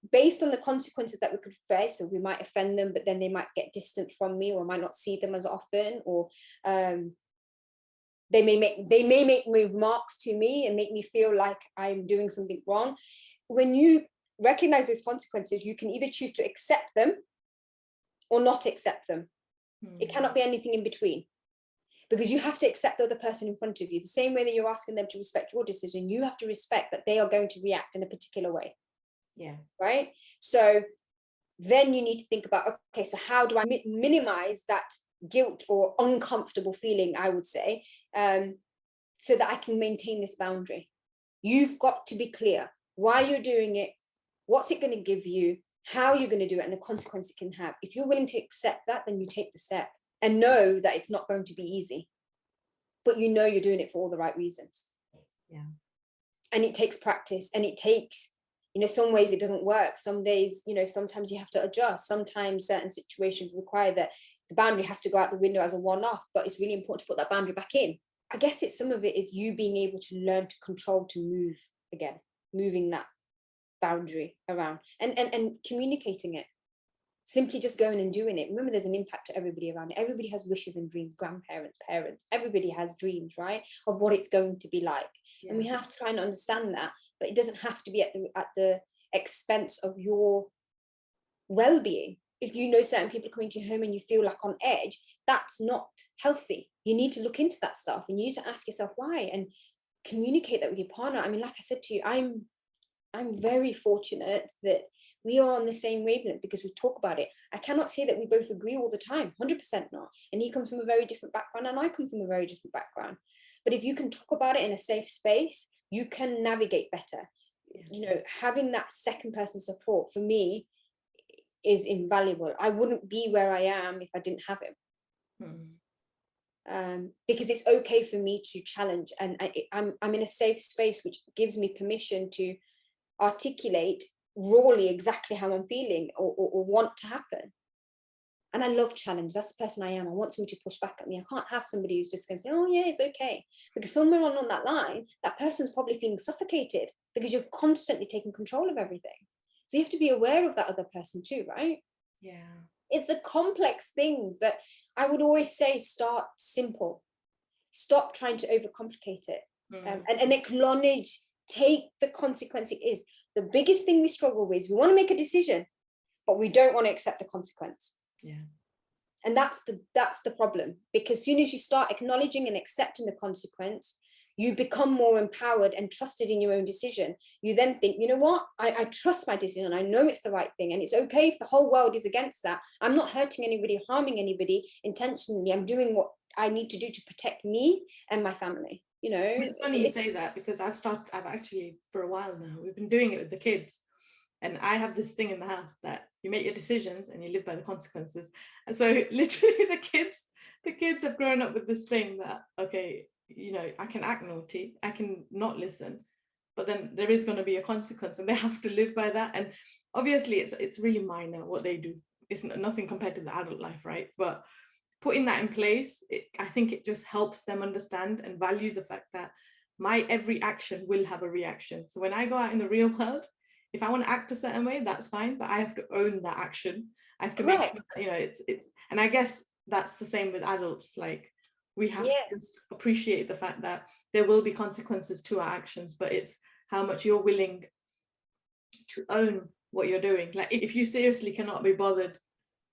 based on the consequences that we could face, so we might offend them, but then they might get distant from me, or I might not see them as often, or they may make remarks to me and make me feel like I'm doing something wrong. When you recognize those consequences, you can either choose to accept them or not accept them. It cannot be anything in between. because you have to accept the other person in front of you. The same way that you're asking them to respect your decision, you have to respect that they are going to react in a particular way. Yeah. Right. So then you need to think about, okay, so how do I minimize that guilt or uncomfortable feeling, I would say, so that I can maintain this boundary. You've got to be clear why you're doing it, what's it going to give you, how you're going to do it, and the consequence it can have. If you're willing to accept that, then you take the step and know that it's not going to be easy, but you know you're doing it for all the right reasons. Yeah. And it takes practice, and it takes, some ways it doesn't work. Some days, sometimes you have to adjust. Sometimes certain situations require that the boundary has to go out the window as a one-off, but it's really important to put that boundary back in. I guess some of it is you being able to learn to control, to move again, moving that boundary around and communicating it. Simply just going and doing it. Remember, there's an impact to everybody around it. Everybody has wishes and dreams, grandparents, parents, everybody has dreams, right, of what it's going to be like. Yeah. And we have to try and understand that, but it doesn't have to be at the expense of your well-being. If you know certain people coming to your home and you feel like on edge, that's not healthy. You need to look into that stuff, and you need to ask yourself why and communicate that with your partner. I mean, like I said to you, I'm very fortunate that we are on the same wavelength because we talk about it. I cannot say that we both agree all the time, 100% not. And he comes from a very different background and I come from a very different background. But if you can talk about it in a safe space, you can navigate better. Having that second person support for me is invaluable. I wouldn't be where I am if I didn't have him. Because it's okay for me to challenge, and I'm in a safe space which gives me permission to articulate rawly exactly how I'm feeling or want to happen. And I love challenge. That's the person I am. I want somebody to push back at me. I can't have somebody who's just going to say, oh yeah, it's okay, because somewhere on that line, that person's probably feeling suffocated because you're constantly taking control of everything. So you have to be aware of that other person too, right? Yeah. It's a complex thing, but I would always say start simple. Stop trying to overcomplicate it. And acknowledge, take the consequence it is. The biggest thing we struggle with is we want to make a decision, but we don't want to accept the consequence. Yeah. And that's the problem, because as soon as you start acknowledging and accepting the consequence, you become more empowered and trusted in your own decision. You then think, you know what, I trust my decision. I know it's the right thing. And it's okay if the whole world is against that. I'm not hurting anybody, harming anybody intentionally. I'm doing what I need to do to protect me and my family. It's funny you say that, because I've actually, for a while now, we've been doing it with the kids. And I have this thing in the house that you make your decisions and you live by the consequences. And so literally the kids have grown up with this thing that, okay, I can act naughty, I can not listen, but then there is going to be a consequence and they have to live by that. And obviously it's really minor what they do. It's nothing compared to the adult life, right? But putting that in place, I think it just helps them understand and value the fact that my every action will have a reaction. So when I go out in the real world, if I want to act a certain way, that's fine, but I have to own that action. I have to make sure that, it's, and I guess that's the same with adults. Like, we have to just appreciate the fact that there will be consequences to our actions, but it's how much you're willing to own what you're doing. Like, if you seriously cannot be bothered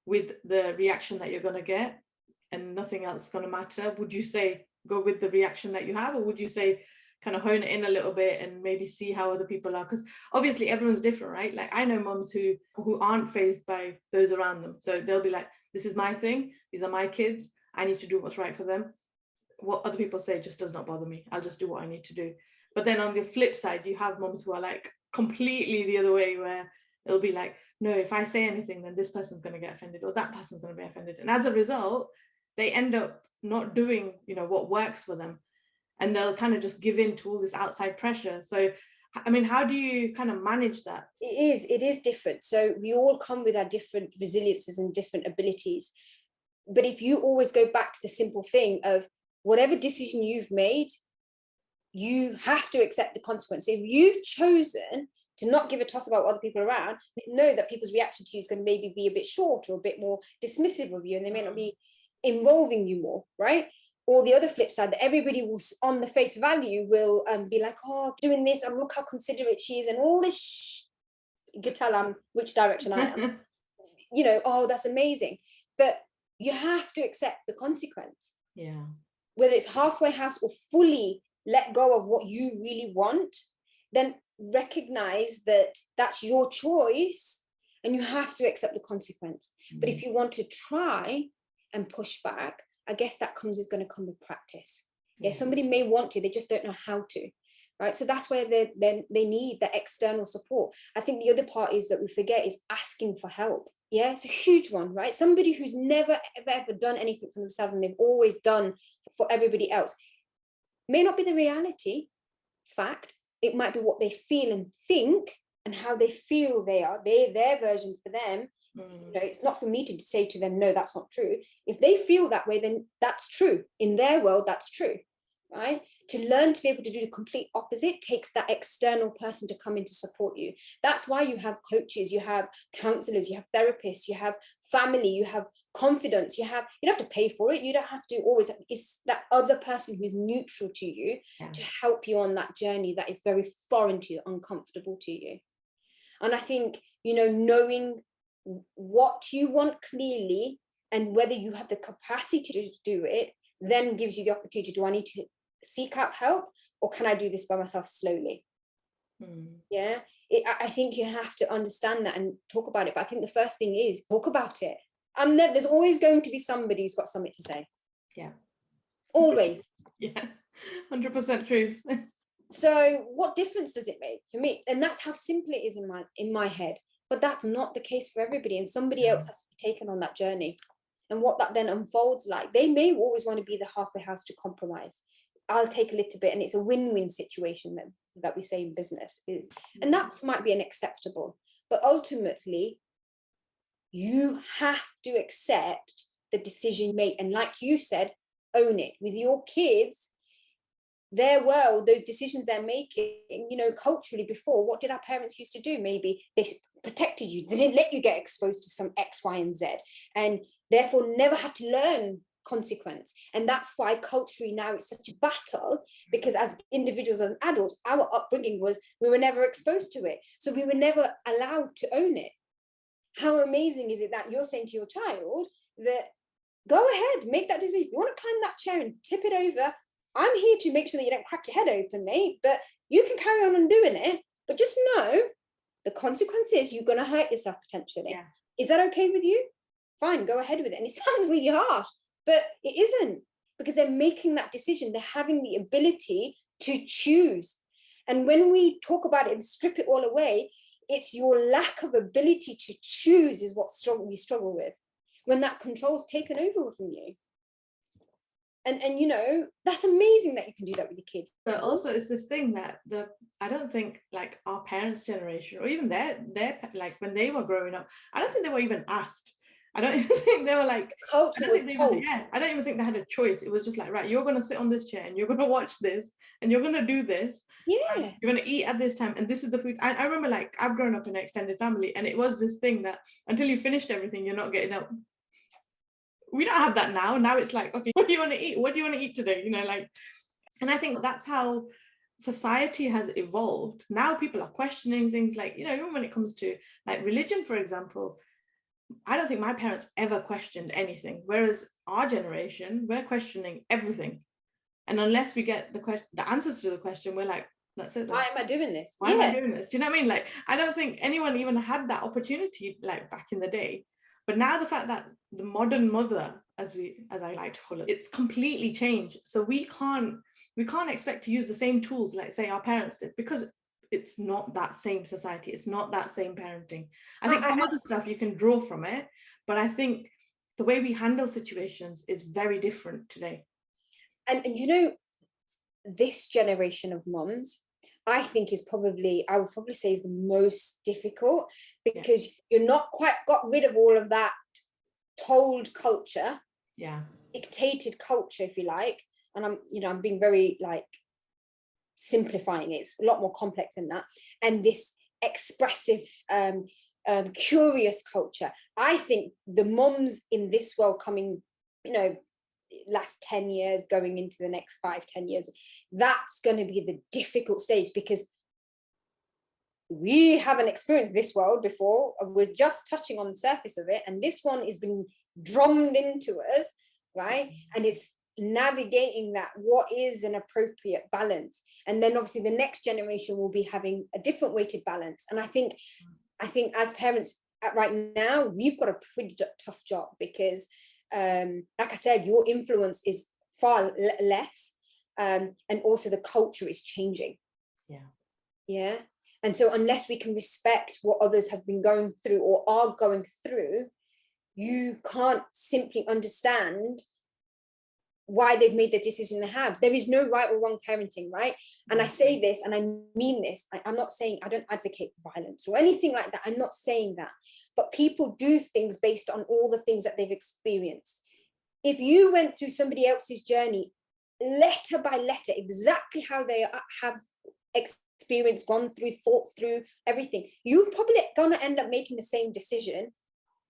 with the reaction that you're going to get and nothing else is going to matter, would you say go with the reaction that you have, or would you say kind of hone it in a little bit and maybe see how other people are? Because obviously everyone's different, right? Like, I know moms who aren't fazed by those around them, so they'll be like, this is my thing, these are my kids, I need to do what's right for them. What other people say just does not bother me, I'll just do what I need to do. But then on the flip side, you have moms who are like completely the other way, where it'll be like, no, if I say anything, then this person's going to get offended, or that person's going to be offended, and as a result they end up not doing what works for them, and they'll kind of just give in to all this outside pressure. So I mean, how do you kind of manage that? It is different. So we all come with our different resiliences and different abilities, but if you always go back to the simple thing of whatever decision you've made, you have to accept the consequence. If you've chosen to not give a toss about what other people are around, know that people's reaction to you is going to maybe be a bit short or a bit more dismissive of you, and they may not be involving you more, right? Or the other flip side, that everybody will, on the face value, will be like, oh, doing this, and look how considerate she is, and all this you can tell which direction I am. Oh, that's amazing. But you have to accept the consequence. Yeah. whether it's halfway house or fully let go of what you really want, then recognize that that's your choice and you have to accept the consequence. But if you want to try and push back, I guess that is going to come with practice. Yeah, somebody may want to, they just don't know how to, right? So that's where they need the external support. I think the other part is that we forget is asking for help. Yeah, it's a huge one, right? Somebody who's never, ever done anything for themselves and they've always done for everybody else may not be the reality, fact. It might be what they feel and think and how they feel they are, their version for them. You know, it's not for me to say to them, no, that's not true. If they feel that way, then that's true. In their world, that's true, right? To learn to be able to do the complete opposite takes that external person to come in to support you. That's why you have coaches, you have counselors, you have therapists, you have family, you have confidence, you don't have to pay for it. You don't have to always, it's that other person who's neutral to you to help you on that journey that is very foreign to you, uncomfortable to you. And I think, you know, knowing what you want clearly and whether you have the capacity to do it then gives you the opportunity. Do I need to seek out help or can I do this by myself slowly? Yeah, I think you have to understand that and talk about it. But I think the first thing is talk about it. And there's always going to be somebody who's got something to say. Yeah, always. Yeah, 100% true. So what difference does it make for me? And that's how simple it is in my head. But that's not the case for everybody, and somebody else has to be taken on that journey. And what that then unfolds like, they may always want to be the halfway house to compromise. I'll take a little bit, and it's a win-win situation that we say in business. And that might be unacceptable. But ultimately, you have to accept the decision you make. And like you said, own it. With your kids, their world, those decisions they're making, you know, culturally before, what did our parents used to do? Maybe they protected you, they didn't let you get exposed to some X, Y, and Z, and therefore never had to learn consequence. And that's why culturally now it's such a battle, because as individuals and adults, our upbringing was we were never exposed to it, so we were never allowed to own it. How amazing is it that you're saying to your child that go ahead, make that decision. If you want to climb that chair and tip it over, I'm here to make sure that you don't crack your head open, mate, but you can carry on doing it. But just know the consequence is you're going to hurt yourself potentially. Yeah. Is that okay with you? Fine, go ahead with it. And it sounds really harsh, but it isn't, because they're making that decision. They're having the ability to choose. And when we talk about it and strip it all away, it's your lack of ability to choose is what we struggle with, when that control's taken over from you. And you know, that's amazing that you can do that with your kids. But also it's this thing that I don't think like our parents' generation, or even their like when they were growing up, I don't think they were even asked. I don't even think they were like, I don't even think they had a choice. It was just like, right, you're going to sit on this chair and you're going to watch this and you're going to do this. Yeah. You're going to eat at this time and this is the food. I remember like I've grown up in an extended family and it was this thing that until you finished everything, you're not getting up. We don't have that now. Now it's like, okay, what do you want to eat? What do you want to eat today? You know, like, and I think that's how society has evolved. Now people are questioning things like, you know, even when it comes to like religion, for example, I don't think my parents ever questioned anything. Whereas our generation, we're questioning everything. And unless we get the answers to the question, we're like, that's it. Why am I doing this? Why am I doing this? Do you know what I mean? Like, I don't think anyone even had that opportunity like back in the day. But now the fact that the modern mother, as I like to call it, it's completely changed. So we can't expect to use the same tools like say our parents did, because it's not that same society. It's not that same parenting. I think some other stuff you can draw from it, but I think the way we handle situations is very different today. And you know, this generation of moms, I think I would probably say is the most difficult, because you're not quite got rid of all of that told culture, dictated culture, if you like. And I'm being very like simplifying it. It's a lot more complex than that. And this expressive, curious culture. I think the moms in this world coming, you know, last 10 years going into the next 5-10 years, that's going to be the difficult stage, because we haven't experienced this world before. We're just touching on the surface of it, and this one is being drummed into us, right? And it's navigating that, what is an appropriate balance? And then obviously the next generation will be having a different weighted balance. And I think as parents right now, we've got a pretty tough job, because like I said, your influence is far less, and also the culture is changing. Yeah. And so unless we can respect what others have been going through or are going through, you can't simply understand why they've made the decision they have. There is no right or wrong parenting, right? And I say this, and I mean this, I'm not saying, I don't advocate violence or anything like that. I'm not saying that. But people do things based on all the things that they've experienced. If you went through somebody else's journey, letter by letter, exactly how they have experienced, gone through, thought through everything, you're probably gonna end up making the same decision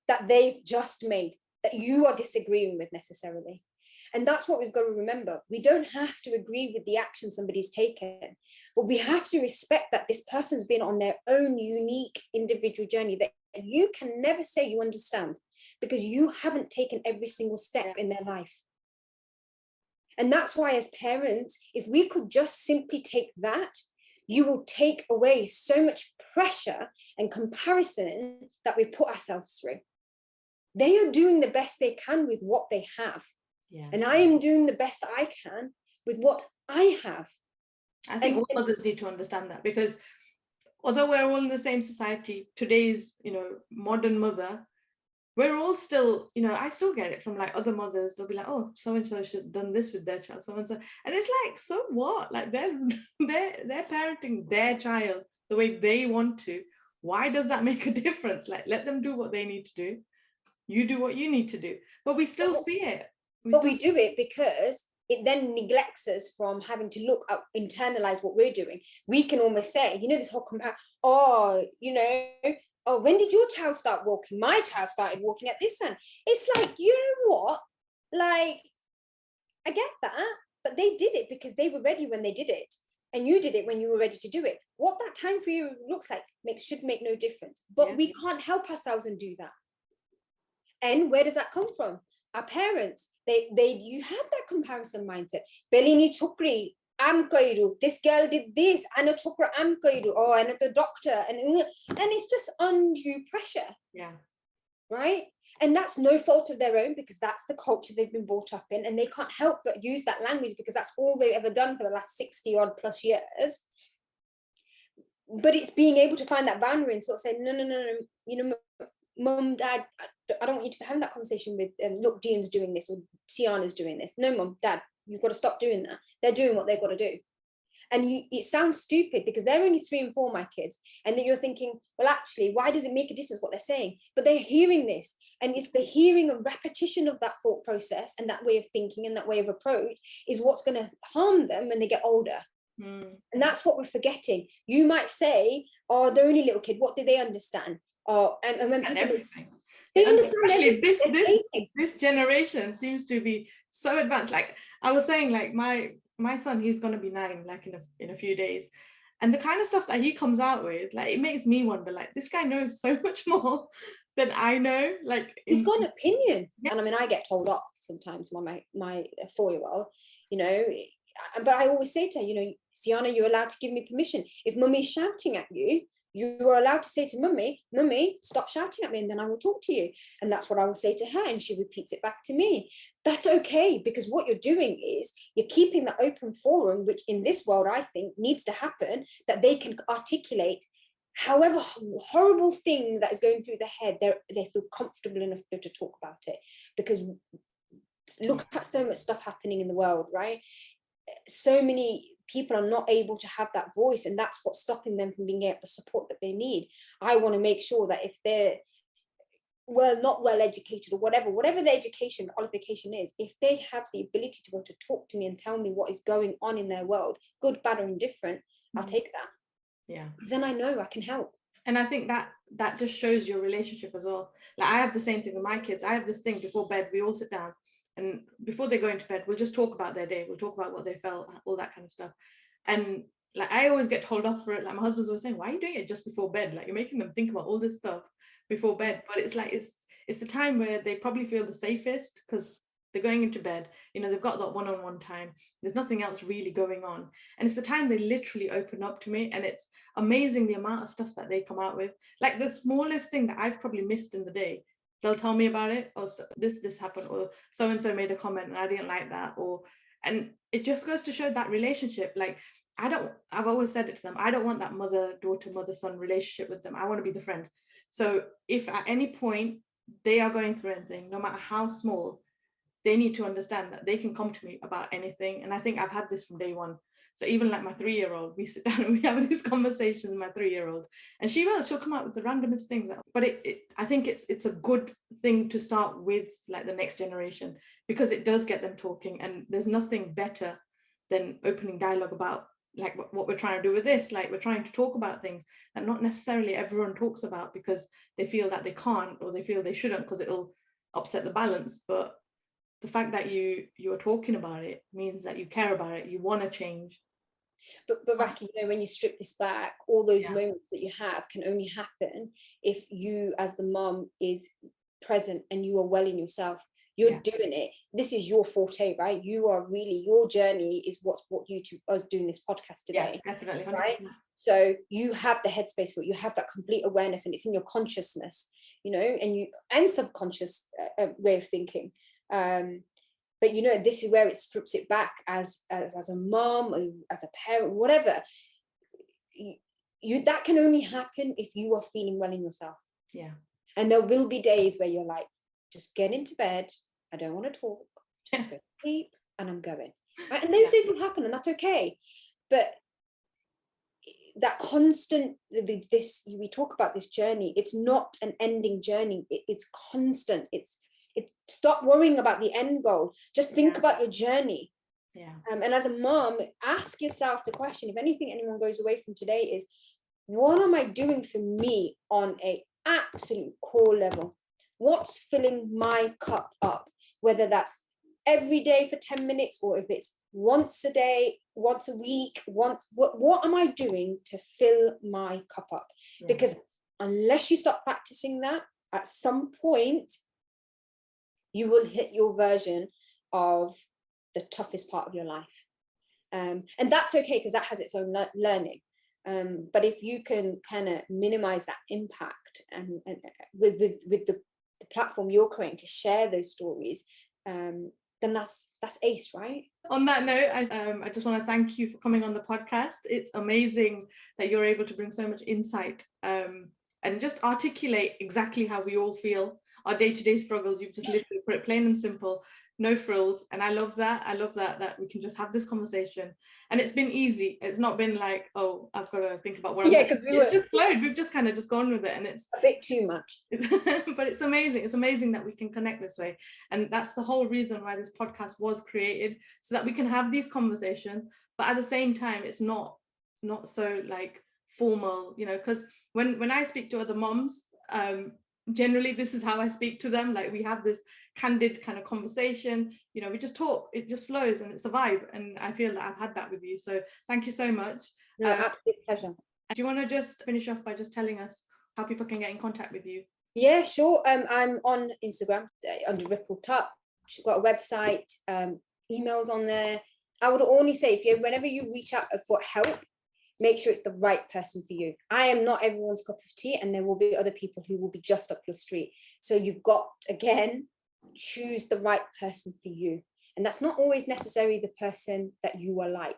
that they've just made, that you are disagreeing with necessarily. And that's what we've got to remember. We don't have to agree with the action somebody's taken, but we have to respect that this person's been on their own unique individual journey that you can never say you understand, because you haven't taken every single step in their life. And that's why as parents, if we could just simply take that, you will take away so much pressure and comparison that we put ourselves through. They are doing the best they can with what they have. And I am doing the best I can with what I have. I think all mothers need to understand that, because although we're all in the same society, today's, modern mother, we're all still, I still get it from like other mothers. They'll be like, oh, so-and-so should have done this with their child, so-and-so. And it's like, so what? Like they're parenting their child the way they want to. Why does that make a difference? Like, let them do what they need to do. You do what you need to do. But we still see it. We do it because it then neglects us from having to look up, internalize what we're doing. We can almost say, this whole when did your child start walking? My child started walking at this one. It's like, you know what? Like, I get that, but they did it because they were ready when they did it. And you did it when you were ready to do it. What that time for you looks like should make no difference. But we can't help ourselves and do that. And where does that come from? Our parents, you had that comparison mindset. Belini chokri, am kairu. This girl did this. Ana chokra am kairu. Oh, and it's a doctor. And it's just undue pressure. Yeah. Right? And that's no fault of their own, because that's the culture they've been brought up in. And they can't help but use that language because that's all they've ever done for the last 60 odd plus years. But it's being able to find that boundary and sort of say, no, Mum, Dad, I don't want you to be having that conversation with, look, Dean's doing this or Tiana's doing this. No, Mum, Dad, you've got to stop doing that. They're doing what they've got to do. And it sounds stupid because they're only 3 and 4, my kids. And then you're thinking, well, actually, why does it make a difference what they're saying? But they're hearing this. And it's the hearing and repetition of that thought process and that way of thinking and that way of approach is what's going to harm them when they get older. And that's what we're forgetting. You might say, oh, they're only a little kid. What do they understand? And when people, everything. They understand everything. This generation seems to be so advanced. Like I was saying, like my son, he's going to be 9 like in a few days, and the kind of stuff that he comes out with, like it makes me wonder, like this guy knows so much more than I know. Like he's got an opinion. And I mean, I get told off sometimes by my 4-year-old, but I always say to her, Siana, you're allowed to give me permission. If mummy's shouting at you, you are allowed to say to mummy, stop shouting at me, and then I will talk to you. And that's what I will say to her, and she repeats it back to me. That's okay, because what you're doing is you're keeping the open forum, which in this world I think needs to happen, that they can articulate however horrible thing that is going through their head, they feel comfortable enough to talk about it. Because look at so much stuff happening in the world, right? So many people are not able to have that voice, and that's what's stopping them from being able to support that they need. I want to make sure that if they're not well educated or whatever their education qualification is, if they have the ability to be able to talk to me and tell me what is going on in their world, good, bad, or indifferent, I'll take that. Yeah, because then I know I can help. And I think that just shows your relationship as well. Like I have the same thing with my kids. I have this thing before bed, we all sit down, and before they go into bed, we'll just talk about their day. We'll talk about what they felt, all that kind of stuff. And like, I always get told off for it. Like my husband's always saying, why are you doing it just before bed? Like you're making them think about all this stuff before bed. But it's like, it's the time where they probably feel the safest, because they're going into bed, they've got that one-on-one time, there's nothing else really going on, and it's the time they literally open up to me, and it's amazing the amount of stuff that they come out with. Like the smallest thing that I've probably missed in the day, they'll tell me about it, or this happened, or so and so made a comment and I didn't like that, and it just goes to show that relationship. Like I've always said it to them, I don't want that mother-daughter, mother-son relationship with them. I want to be the friend. So if at any point they are going through anything, no matter how small, they need to understand that they can come to me about anything. And I think I've had this from day one. So even like my 3-year-old, we sit down and we have these conversations with my 3-year-old, and she'll come out with the randomest things. But I think it's a good thing to start with, like the next generation, because it does get them talking, and there's nothing better than opening dialogue about like what we're trying to do with this. Like we're trying to talk about things that not necessarily everyone talks about because they feel that they can't, or they feel they shouldn't because it'll upset the balance. But the fact that you're talking about it means that you care about it, you want to change. But Raki, when you strip this back, all those moments that you have can only happen if you, as the mom, is present and you are well in yourself. You're doing it. This is your forte, right? You are really, your journey is what's brought you to us doing this podcast today. Yeah, definitely. 100%. Right? So you have the headspace for it. You have that complete awareness, and it's in your consciousness, and subconscious way of thinking. But this is where it strips it back as a mom, or as a parent, whatever. You that can only happen if you are feeling well in yourself. Yeah. And there will be days where you're like, just get into bed. I don't want to talk. Just go to sleep, and I'm going. Right? And those days will happen, and that's okay. But that constant, we talk about this journey. It's not an ending journey. It's constant. Stop worrying about the end goal. Just think about your journey. Yeah. And as a mom, ask yourself the question, if anyone goes away from today, is what am I doing for me on a absolute core level? What's filling my cup up? Whether that's every day for 10 minutes, or if it's once a day, once a week, what am I doing to fill my cup up? Yeah. Because unless you start practicing that, at some point, you will hit your version of the toughest part of your life. And that's okay, because that has its own learning. But if you can kind of minimize that impact, and with the platform you're creating to share those stories, then that's ace, right? On that note, I just want to thank you for coming on the podcast. It's amazing that you're able to bring so much insight and just articulate exactly how we all feel, our day-to-day struggles. You've just literally put it plain and simple, no frills. And I love that that we can just have this conversation, and it's been easy. It's not been like, oh, I've got to think about what it's just flowed. We've just kind of just gone with it, and it's a bit too much. But it's amazing that we can connect this way. And that's the whole reason why this podcast was created, so that we can have these conversations, but at the same time it's not so like formal, because when I speak to other moms, generally this is how I speak to them. Like we have this candid kind of conversation, we just talk, it just flows, and it's a vibe. And I feel that I've had that with you, so thank you so much. No, absolute pleasure. Do you want to just finish off by just telling us how people can get in contact with you? Yeah, sure. I'm on Instagram under Ripple Touch. Got a website, emails on there. I would only say, whenever you reach out for help, make sure it's the right person for you. I am not everyone's cup of tea, and there will be other people who will be just up your street. So you've got, again, choose the right person for you. And that's not always necessarily the person that you are like.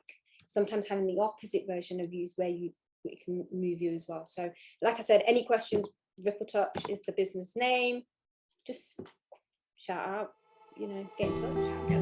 Sometimes having the opposite version of you is where it can move you as well. So like I said, any questions, Ripple Touch is the business name. Just shout out, get in touch.